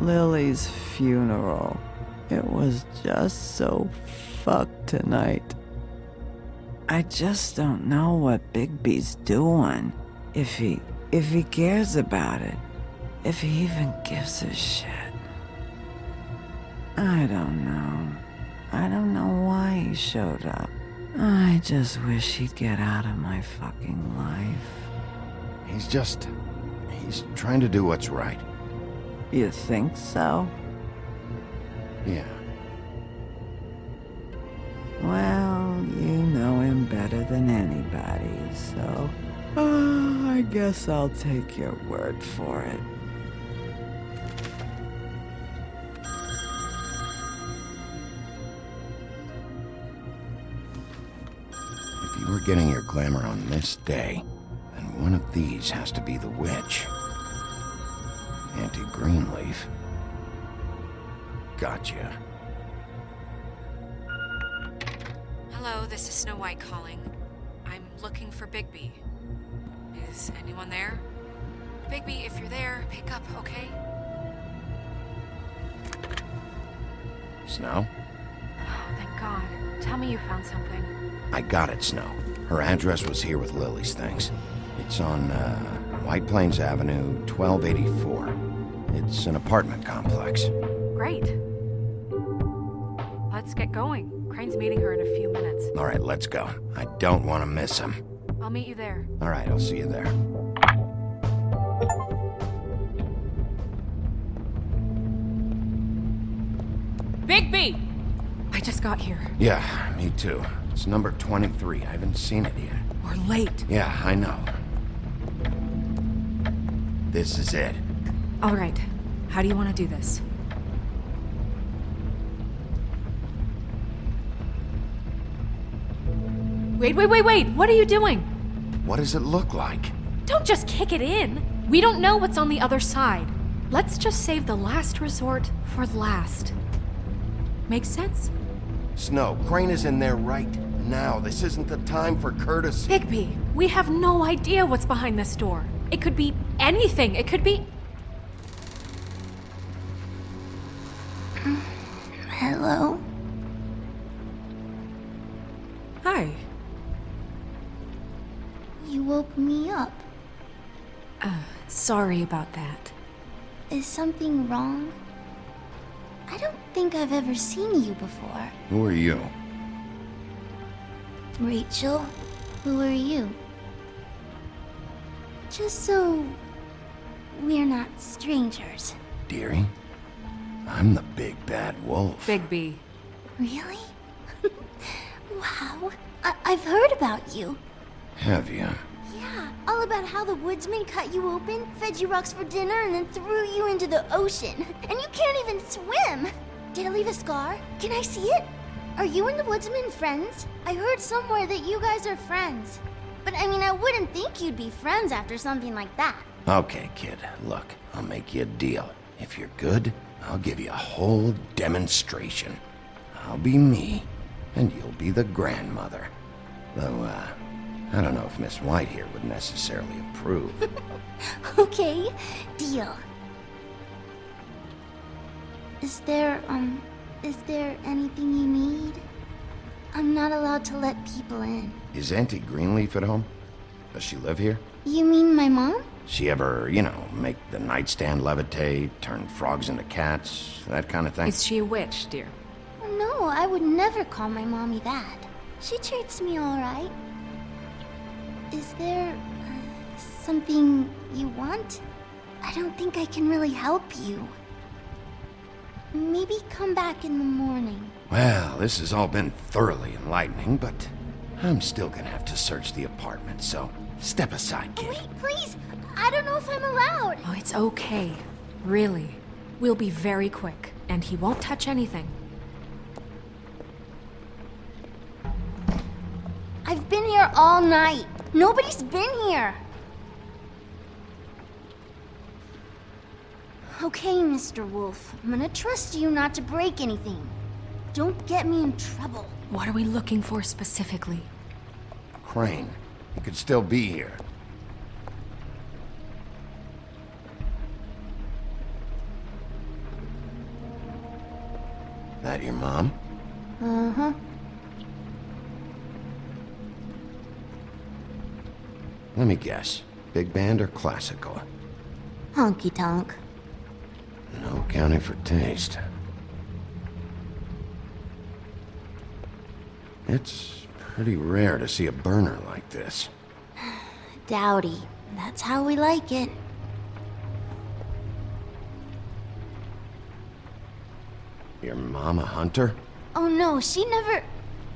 F: Lily's funeral. It was just so fucked tonight. I just don't know what Bigby's doing. If he cares about it. If he even gives a shit. I don't know. I don't know why he showed up. I just wish he'd get out of my fucking life.
C: He's trying to do what's right.
F: You think so?
C: Yeah.
F: Well, you know him better than anybody, so... I guess I'll take your word for it.
C: If you were getting your glamour on this day, then one of these has to be the witch. Auntie Greenleaf. Gotcha.
E: Hello, this is Snow White calling. I'm looking for Bigby. Is anyone there? Bigby, if you're there, pick up, okay?
C: Snow?
E: Oh, thank God. Tell me you found something.
C: I got it, Snow. Her address was here with Lily's things. It's on, White Plains Avenue, 1284. It's an apartment complex.
E: Great. Let's get going. Crane's meeting her in a few minutes.
C: All right, let's go. I don't want to miss him.
E: I'll meet you there.
C: All right, I'll see you there.
E: Bigby! I just got here.
C: Yeah, me too. It's number 23. I haven't seen it yet.
E: We're late.
C: Yeah, I know. This is it.
E: All right. How do you want to do this? Wait! What are you doing?
C: What does it look like?
E: Don't just kick it in. We don't know what's on the other side. Let's just save the last resort for last. Makes sense?
C: Snow, Crane is in there right now. This isn't the time for courtesy.
E: Bigby, we have no idea what's behind this door. It could be anything. It could be...
P: Hello?
E: Hi.
P: You woke me up.
E: Sorry about that.
P: Is something wrong? I don't think I've ever seen you before.
C: Who are you?
P: Rachel, who are you? Just so we're not strangers.
C: Dearie? I'm the big bad wolf.
E: Bigby.
P: Really? Wow. I've heard about you.
C: Have you?
P: Yeah, all about how the woodsman cut you open, fed you rocks for dinner, and then threw you into the ocean. And you can't even swim! Did it leave a scar? Can I see it? Are you and the woodsman friends? I heard somewhere that you guys are friends. But I mean, I wouldn't think you'd be friends after something like that.
C: Okay, kid. Look, I'll make you a deal. If you're good, I'll give you a whole demonstration. I'll be me, and you'll be the grandmother. Though, I don't know if Miss White here would necessarily approve.
P: Okay, deal. Is there anything you need? I'm not allowed to let people in.
C: Is Auntie Greenleaf at home? Does she live here?
P: You mean my mom?
C: She ever, make the nightstand levitate, turn frogs into cats, that kind of thing?
E: Is she a witch, dear?
P: No, I would never call my mommy that. She treats me all right. Is there something you want? I don't think I can really help you. Maybe come back in the morning.
C: Well, this has all been thoroughly enlightening, but I'm still gonna have to search the apartment, so step aside, kid.
P: Wait, please! I don't know if I'm allowed!
E: Oh, it's okay. Really. We'll be very quick, and he won't touch anything.
P: here all night. Nobody's been here. Okay, Mr. Wolf. I'm gonna trust you not to break anything. Don't get me in trouble.
E: What are we looking for specifically?
C: Crane. He could still be here. That your mom?
P: Uh-huh.
C: Let me guess. Big band or classical?
P: Honky tonk.
C: No accounting for taste. It's pretty rare to see a burner like this.
P: Dowdy. That's how we like it.
C: Your mom a hunter?
P: Oh no, she never...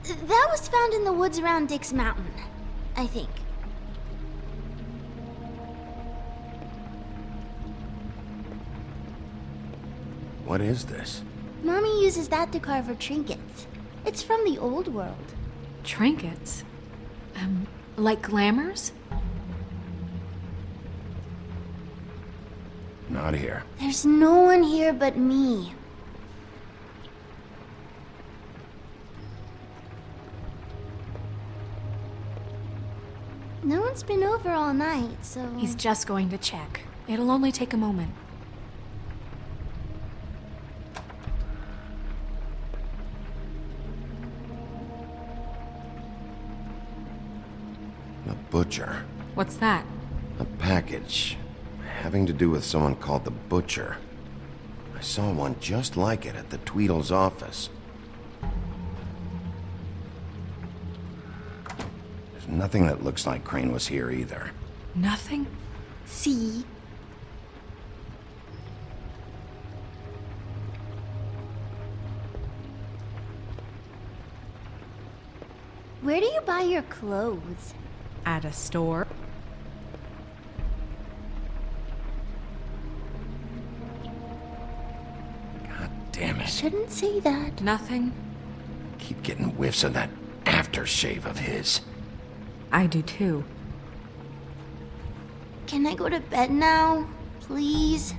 P: That was found in the woods around Dick's Mountain, I think.
C: What is this?
P: Mommy uses that to carve her trinkets. It's from the old world.
E: Trinkets? Like glamours?
C: Not here.
P: There's no one here but me. No one's been over all night, so...
E: He's just going to check. It'll only take a moment.
C: A butcher.
E: What's that?
C: A package. Having to do with someone called the Butcher. I saw one just like it at the Tweedle's office. There's nothing that looks like Crane was here either.
E: Nothing?
P: See? Where do you buy your clothes?
E: At a store.
C: God damn it.
P: Shouldn't say that.
E: Nothing.
C: Keep getting whiffs of that aftershave of his.
E: I do too.
P: Can I go to bed now? Please?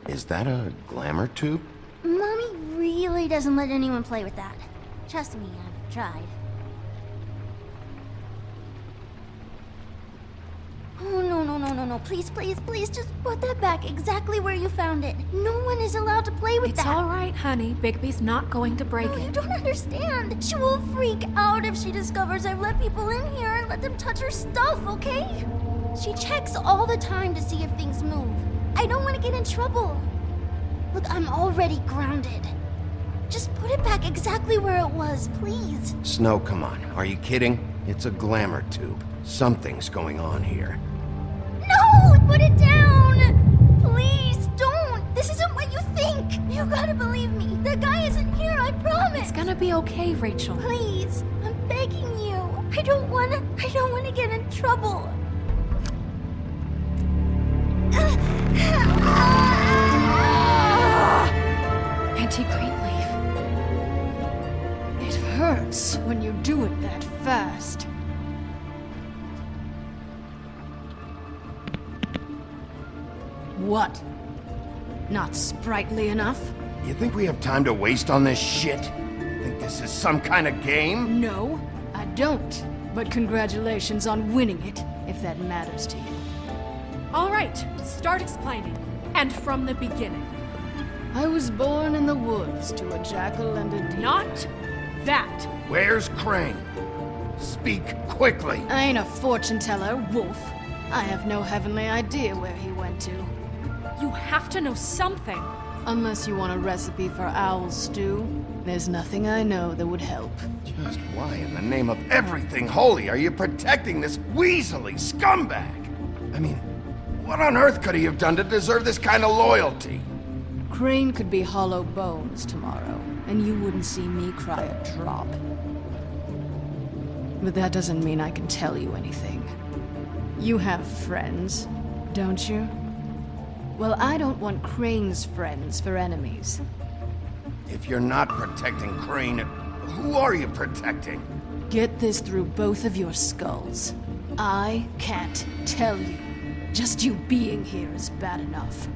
C: Is that a glamour tube?
P: Mommy really doesn't let anyone play with that. Trust me, I've tried. Oh, no. Please, just put that back exactly where you found it. No one is allowed to play with that.
E: It's all right, honey. Bigby's not going to break it.
P: You don't understand. She will freak out if she discovers I've let people in here and let them touch her stuff, okay? She checks all the time to see if things move. I don't want to get in trouble. Look, I'm already grounded. Just put it back exactly where it was, please.
C: Snow, come on. Are you kidding? It's a glamour tube. Something's going on here.
P: No! Put it down! Please, don't! This isn't what you think! You gotta believe me. The guy isn't here, I promise!
E: It's gonna be okay, Rachel.
P: Please, I'm begging you. I don't wanna get in trouble.
E: Auntie Greenleaf.
Q: It hurts when you do it that fast. What? Not sprightly enough?
C: You think we have time to waste on this shit? Think this is some kind of game?
Q: No, I don't. But congratulations on winning it, if that matters to you.
E: All right, start explaining. And from the beginning.
Q: I was born in the woods to a jackal and a deer.
E: Not that.
C: Where's Crane? Speak quickly.
Q: I ain't a fortune teller, Wolf. I have no heavenly idea where he went to.
E: You have to know something.
Q: Unless you want a recipe for owl stew, there's nothing I know that would help.
C: Just why in the name of everything holy are you protecting this weaselly scumbag? I mean, what on earth could he have done to deserve this kind of loyalty?
Q: Crane could be hollow bones tomorrow, and you wouldn't see me cry a drop. But that doesn't mean I can tell you anything. You have friends, don't you? Well, I don't want Crane's friends for enemies.
C: If you're not protecting Crane, who are you protecting?
Q: Get this through both of your skulls. I can't tell you. Just you being here is bad enough.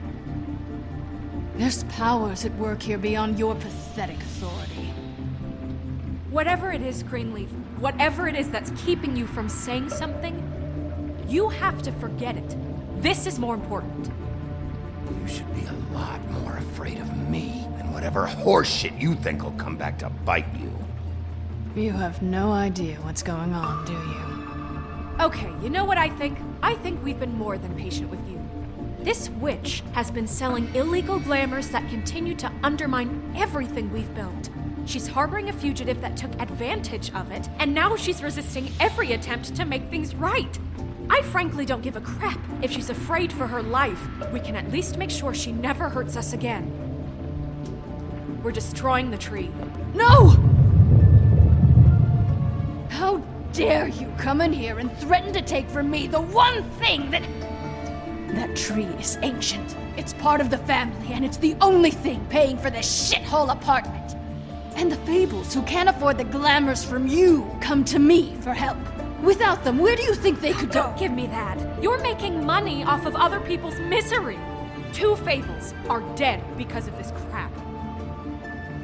Q: There's powers at work here beyond your pathetic authority.
E: Whatever it is, Greenleaf, whatever it is that's keeping you from saying something, you have to forget it. This is more important.
C: You should be a lot more afraid of me than whatever horseshit you think will come back to bite you.
Q: You have no idea what's going on, do you?
E: Okay, you know what I think? I think we've been more than patient with you. This witch has been selling illegal glamours that continue to undermine everything we've built. She's harboring a fugitive that took advantage of it, and now she's resisting every attempt to make things right. I frankly don't give a crap if she's afraid for her life. We can at least make sure she never hurts us again. We're destroying the tree.
Q: No! How dare you come in here and threaten to take from me the one thing that... That tree is ancient. It's part of the family, and it's the only thing paying for this shithole apartment. And the Fables, who can't afford the glamours from you, come to me for help. Without them, where do you think they could go?
E: Don't give me that. You're making money off of other people's misery. 2 Fables are dead because of this crap.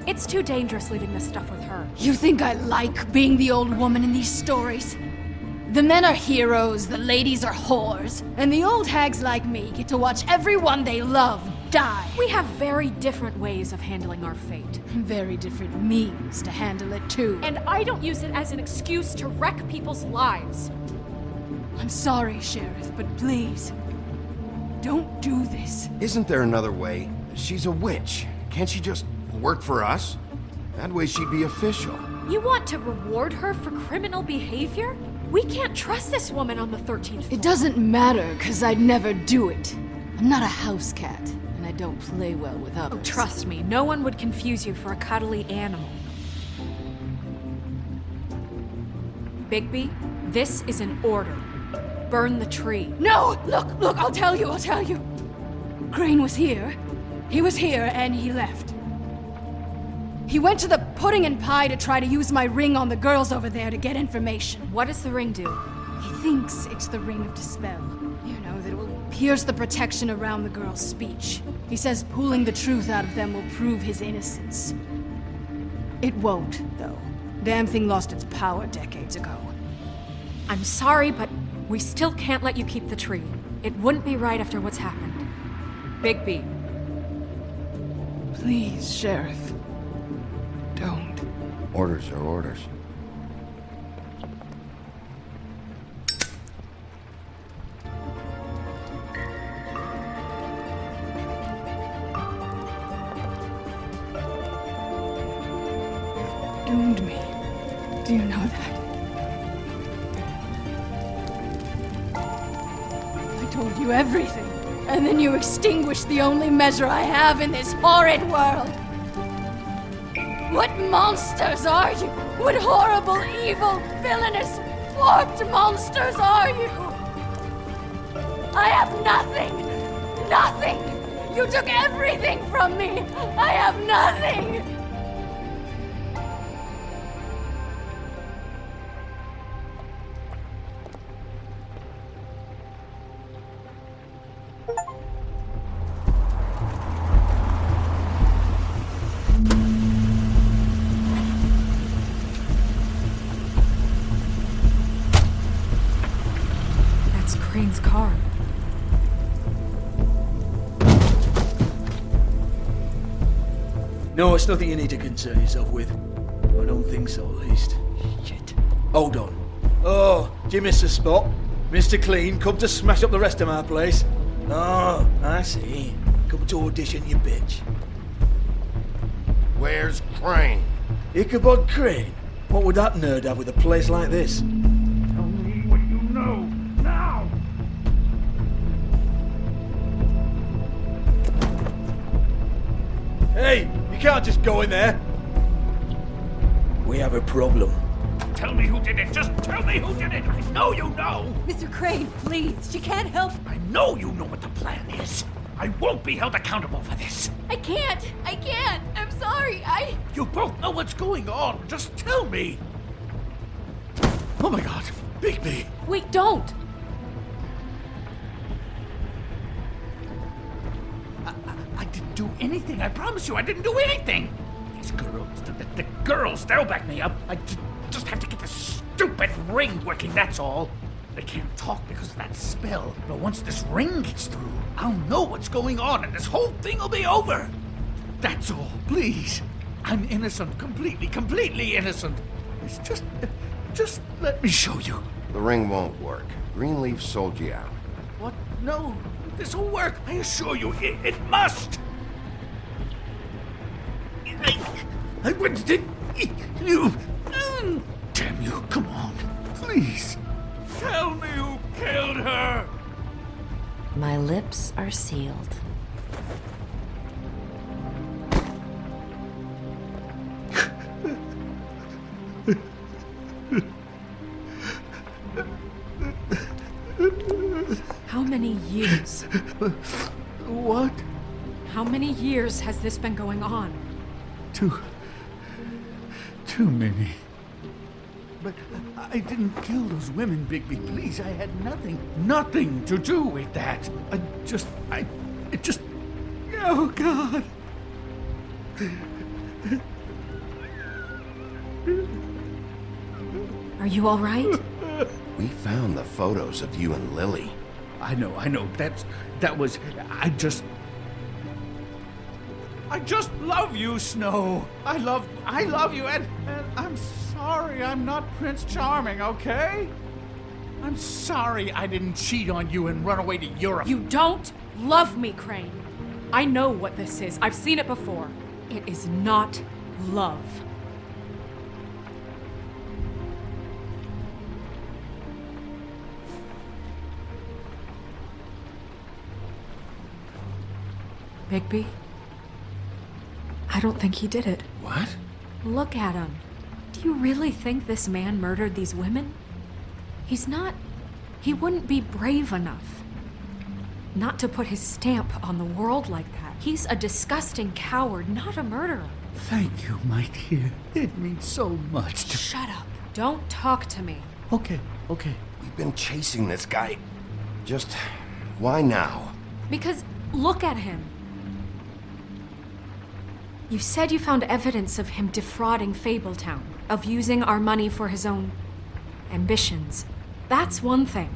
E: It's too dangerous leaving this stuff with her.
Q: You think I like being the old woman in these stories? The men are heroes, the ladies are whores, and the old hags like me get to watch everyone they love die.
E: We have very different ways of handling our fate.
Q: Very different means to handle it, too.
E: And I don't use it as an excuse to wreck people's lives.
Q: I'm sorry, Sheriff, but please, don't do this.
C: Isn't there another way? She's a witch. Can't she just work for us? That way she'd be official.
E: You want to reward her for criminal behavior? We can't trust this woman on the 13th floor.
Q: It doesn't matter, because I'd never do it. I'm not a house cat, and I don't play well with others.
E: Oh, trust me, no one would confuse you for a cuddly animal. Bigby, this is an order. Burn the tree.
Q: No! Look, I'll tell you. Crane was here. He was here, and he left. He went to the pudding and pie to try to use my ring on the girls over there to get information.
E: What does the ring do?
Q: He thinks it's the ring of dispel. You know, that it will pierce the protection around the girls' speech. He says pulling the truth out of them will prove his innocence. It won't, though. Damn thing lost its power decades ago.
E: I'm sorry, but we still can't let you keep the tree. It wouldn't be right after what's happened. Bigby.
Q: Please, Sheriff. Don't.
C: Orders are orders.
Q: Doomed me. Do you know that? I told you everything, and then you extinguished the only measure I have in this horrid world. What monsters are you? What horrible, evil, villainous, warped monsters are you? I have nothing! Nothing! You took everything from me! I have nothing!
E: Crane's car.
R: No, it's nothing you need to concern yourself with. I don't think so, at least. Shit. Hold on. Oh, do you miss a spot? Mr. Clean, come to smash up the rest of my place. Oh, I see. Come to audition, you bitch.
O: Where's Crane?
R: Ichabod Crane? What would that nerd have with a place like this?
O: Tell me what you know, now!
R: Hey, you can't just go in there. We have a problem.
I: Tell me who did it! Just tell me who did it! I know you know!
Q: Mr. Crane, please, she can't help.
I: I know you know what the plan is.
S: I won't be held accountable for this.
Q: I can't. I'm sorry.
S: You both know what's going on. Just tell me. Oh my God, Bigby.
E: Wait, don't!
S: I didn't do anything. I promise you, I didn't do anything. These girls, the girls, they'll back me up. I just have to get this stupid ring working, that's all. They can't talk because of that spell, but once this ring gets through, I'll know what's going on and this whole thing will be over. That's all, please. I'm innocent, completely innocent. It's just let me show you.
C: The ring won't work. Greenleaf sold you out.
S: What? No, this will work. I assure you, it must. I wouldn't. You. Damn you! Come on, please. Tell me who killed her.
G: My lips are sealed.
E: How many years?
S: What?
E: How many years has this been going on?
A: Too many.
S: But I didn't kill those women, Bigby. Please, I had nothing to do with that. It just. Oh, God.
E: Are you all right?
C: We found the photos of you and Lily.
S: I know. That was. I just love you, Snow. I love you, and I'm sorry I'm not Prince Charming, okay? I'm sorry I didn't cheat on you and run away to Europe.
E: You don't love me, Crane. I know what this is. I've seen it before. It is not love. Bigby? I don't think he did it.
S: What?
E: Look at him. Do you really think this man murdered these women? He wouldn't be brave enough. Not to put his stamp on the world like that. He's a disgusting coward, not a murderer.
S: Thank you, my dear. It means so much to...
E: Shut up. Don't talk to me.
S: Okay.
C: We've been chasing this guy. Just... why now?
E: Because look at him. You said you found evidence of him defrauding Fabletown, of using our money for his own ambitions. That's one thing.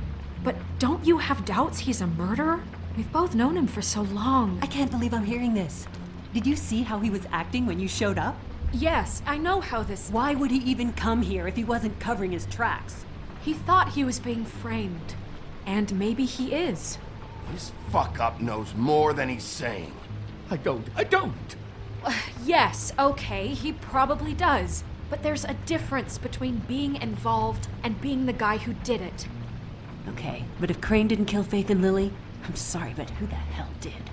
E: But don't you have doubts he's a murderer? We've both known him for so long.
T: I can't believe I'm hearing this. Did you see how he was acting when you showed up?
E: Yes, I know how this...
T: Why would he even come here if he wasn't covering his tracks?
E: He thought he was being framed. And maybe he is.
C: This fuck-up knows more than he's saying.
S: I don't.
E: Yes, okay, he probably does. But there's a difference between being involved and being the guy who did it.
T: Okay, but if Crane didn't kill Faith and Lily, I'm sorry, but who the hell did?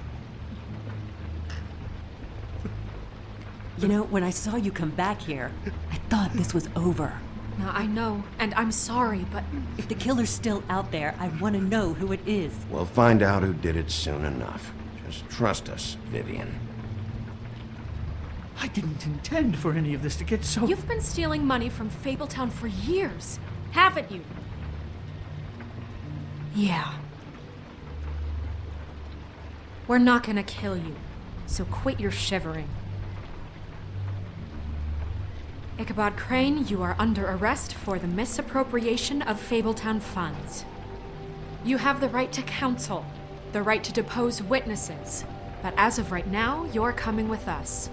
T: You know, when I saw you come back here, I thought this was over.
E: Now, I know, and I'm sorry, but...
T: If the killer's still out there, I want to know who it is.
C: We'll find out who did it soon enough. Just trust us, Vivian.
S: I didn't intend for any of this to get so...
E: You've been stealing money from Fabletown for years, haven't you? Yeah. We're not gonna kill you, so quit your shivering. Ichabod Crane, you are under arrest for the misappropriation of Fabletown funds. You have the right to counsel, the right to depose witnesses, but as of right now, you're coming with us.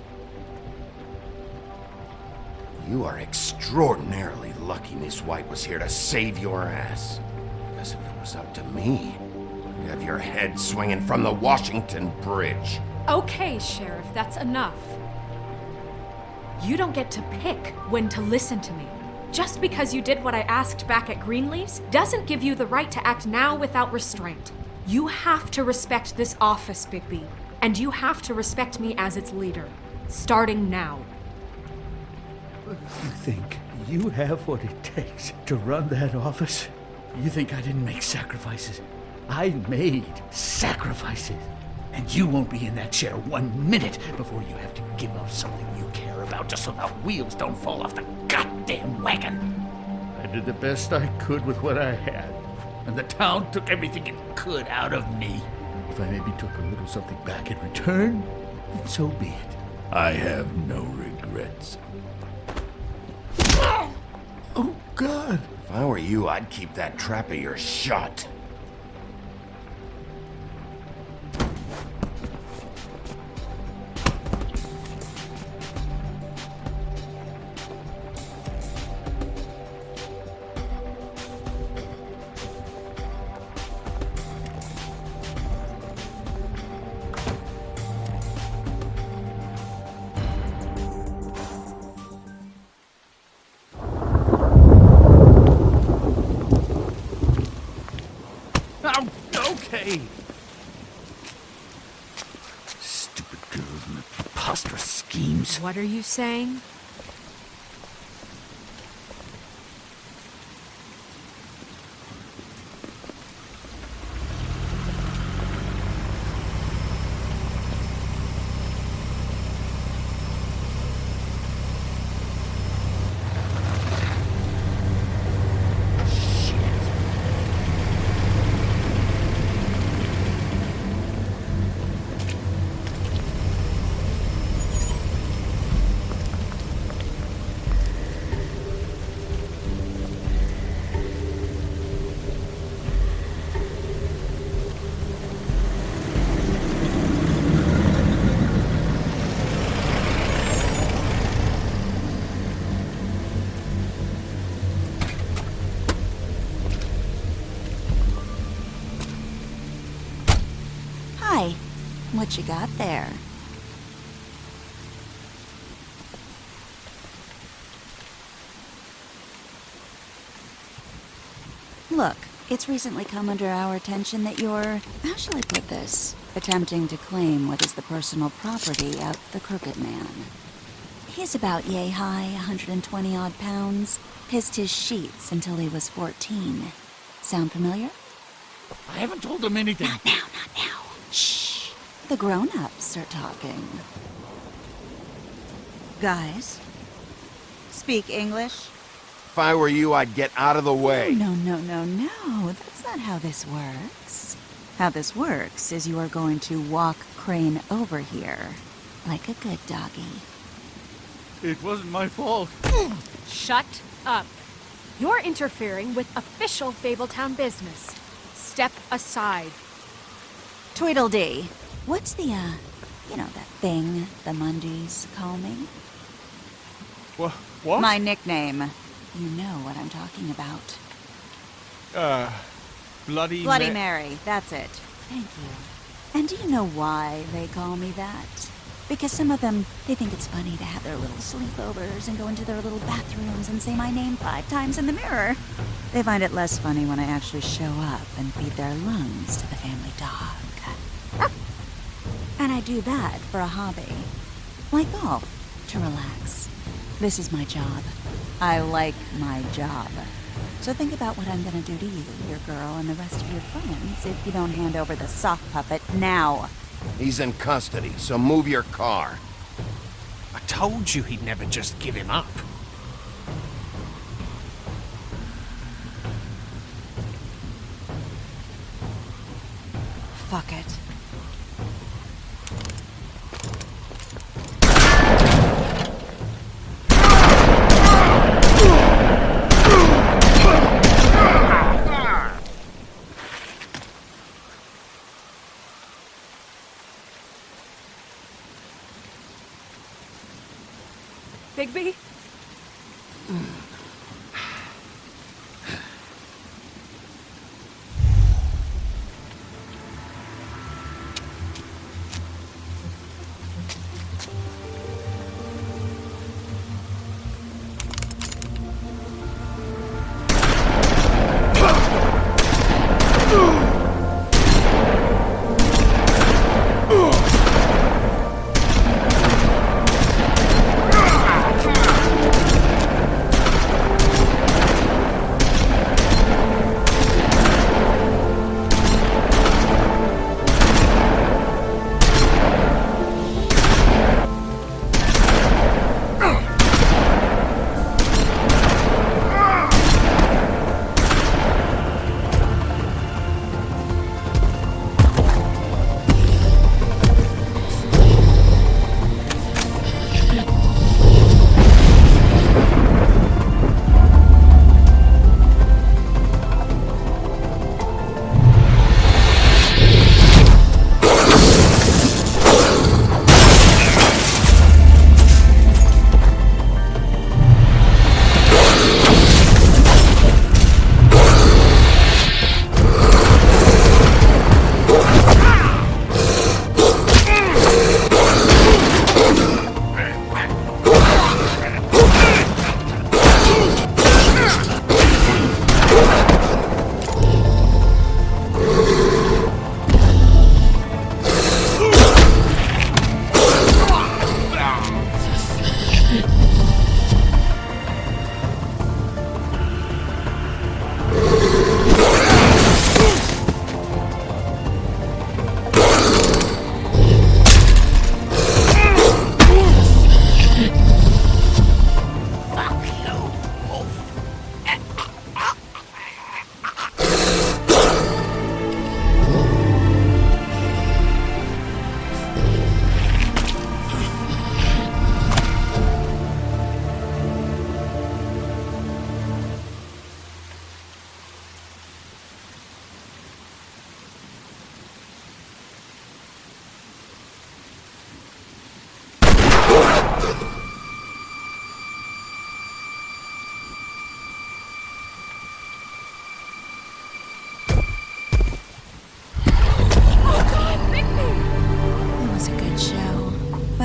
C: You are extraordinarily lucky Miss White was here to save your ass. Because if it was up to me, you'd have your head swinging from the Washington Bridge.
E: Okay, Sheriff, that's enough. You don't get to pick when to listen to me. Just because you did what I asked back at Greenleaf's doesn't give you the right to act now without restraint. You have to respect this office, Bigby, and you have to respect me as its leader, starting now.
S: You think you have what it takes to run that office? You think I didn't make sacrifices? I made sacrifices. And you won't be in that chair 1 minute before you have to give up something you care about just so the wheels don't fall off the goddamn wagon. I did the best I could with what I had, and the town took everything it could out of me. If I maybe took a little something back in return, then so be it. I have no regrets. Oh, God.
C: If I were you, I'd keep that trap of yours shut.
S: Okay. Stupid girls and their preposterous schemes.
E: What are you saying?
U: Hi. What you got there? Look, it's recently come under our attention that you're, how shall I put this, attempting to claim what is the personal property of the Crooked Man. He's about yay high, 120 odd pounds, pissed his sheets until he was 14. Sound familiar?
S: I haven't told him anything.
U: Not now, not now. Shh. The grown-ups are talking. Guys, speak English?
C: If I were you, I'd get out of the way.
U: No, no, no, no. That's not how this works. How this works is you are going to walk Crane over here, like a good doggy.
B: It wasn't my fault.
D: Shut up. You're interfering with official Fabletown business. Step aside.
U: Tweedledee. What's the, you know, that thing the Mundies call me?
B: What?
U: My nickname. You know what I'm talking about.
B: Bloody
U: Mary, that's it. Thank you. And do you know why they call me that? Because some of them, they think it's funny to have their little sleepovers and go into their little bathrooms and say my name 5 times in the mirror. They find it less funny when I actually show up and feed their lungs to the family dog. And I do that for a hobby. Like golf, to relax. This is my job. I like my job. So think about what I'm gonna do to you, your girl, and the rest of your friends if you don't hand over the sock puppet now.
C: He's in custody, so move your car.
B: I told you he'd never just give him up.
U: Fuck it.
D: Bigby?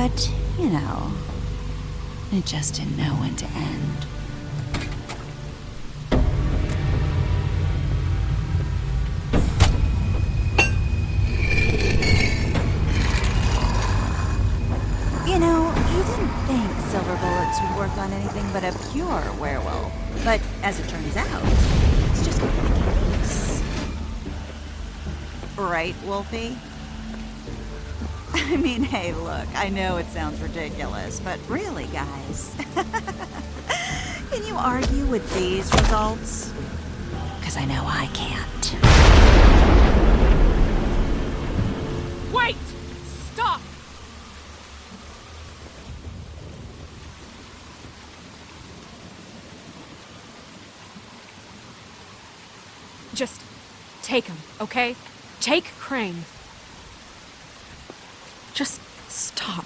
U: But, you know, it just didn't know when to end. You know, you didn't think silver bullets would work on anything but a pure werewolf. But as it turns out, it's just not the case. Right, Wolfie? I mean, hey, look, I know it sounds ridiculous, but really, guys, can you argue with these results? Because I know I can't.
E: Wait! Stop! Just take him, okay? Take Crane. Just stop,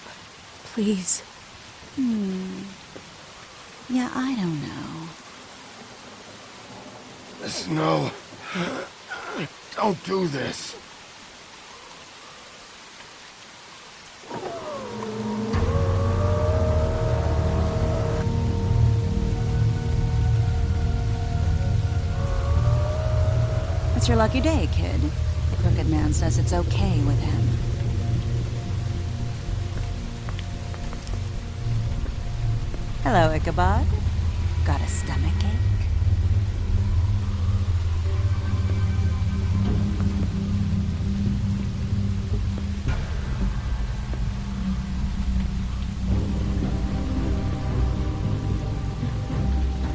E: please.
U: Yeah, I don't know.
O: No. Don't do this.
U: It's your lucky day, kid. The Crooked Man says it's okay with him. Hello, Ichabod. Got a stomachache?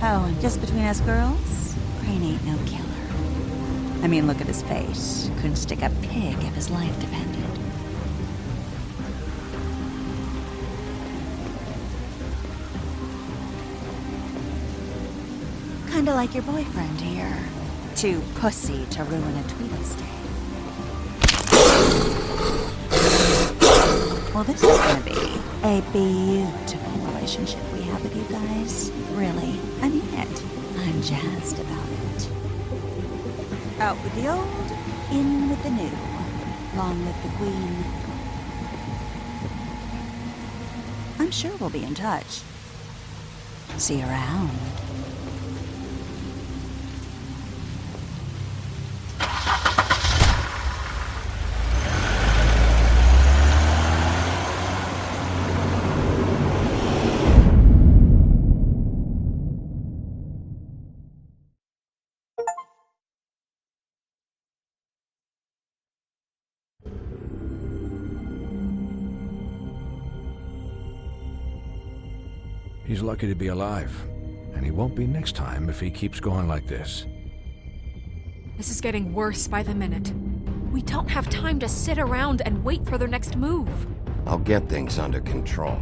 U: Oh, and just between us girls, Crane ain't no killer. I mean, look at his face. Couldn't stick a pig if his life depended. Kinda like your boyfriend here. Too pussy to ruin a Tweety stay. Well, this is gonna be a beautiful relationship we have with you guys. Really, I mean it. I'm jazzed about it. Out with the old, in with the new. Long live the Queen. I'm sure we'll be in touch. See you around.
L: He's lucky to be alive, and he won't be next time if he keeps going like this.
E: This is getting worse by the minute. We don't have time to sit around and wait for their next move.
C: I'll get things under control.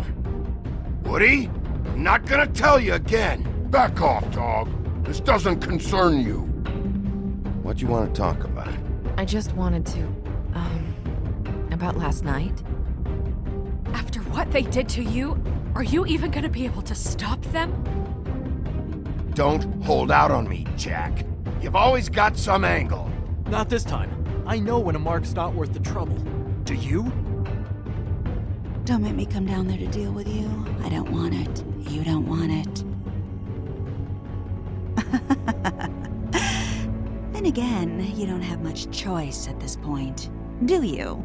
O: Woody? I'm not gonna tell you again. Back off, dog. This doesn't concern you.
C: What you want to talk about?
G: I just wanted to, about last night.
E: After what they did to you, are you even gonna be able to stop them?
O: Don't hold out on me, Jack. You've always got some angle.
B: Not this time. I know when a mark's not worth the trouble. Do you?
U: Don't make me come down there to deal with you. I don't want it. You don't want it. Then again, you don't have much choice at this point, do you?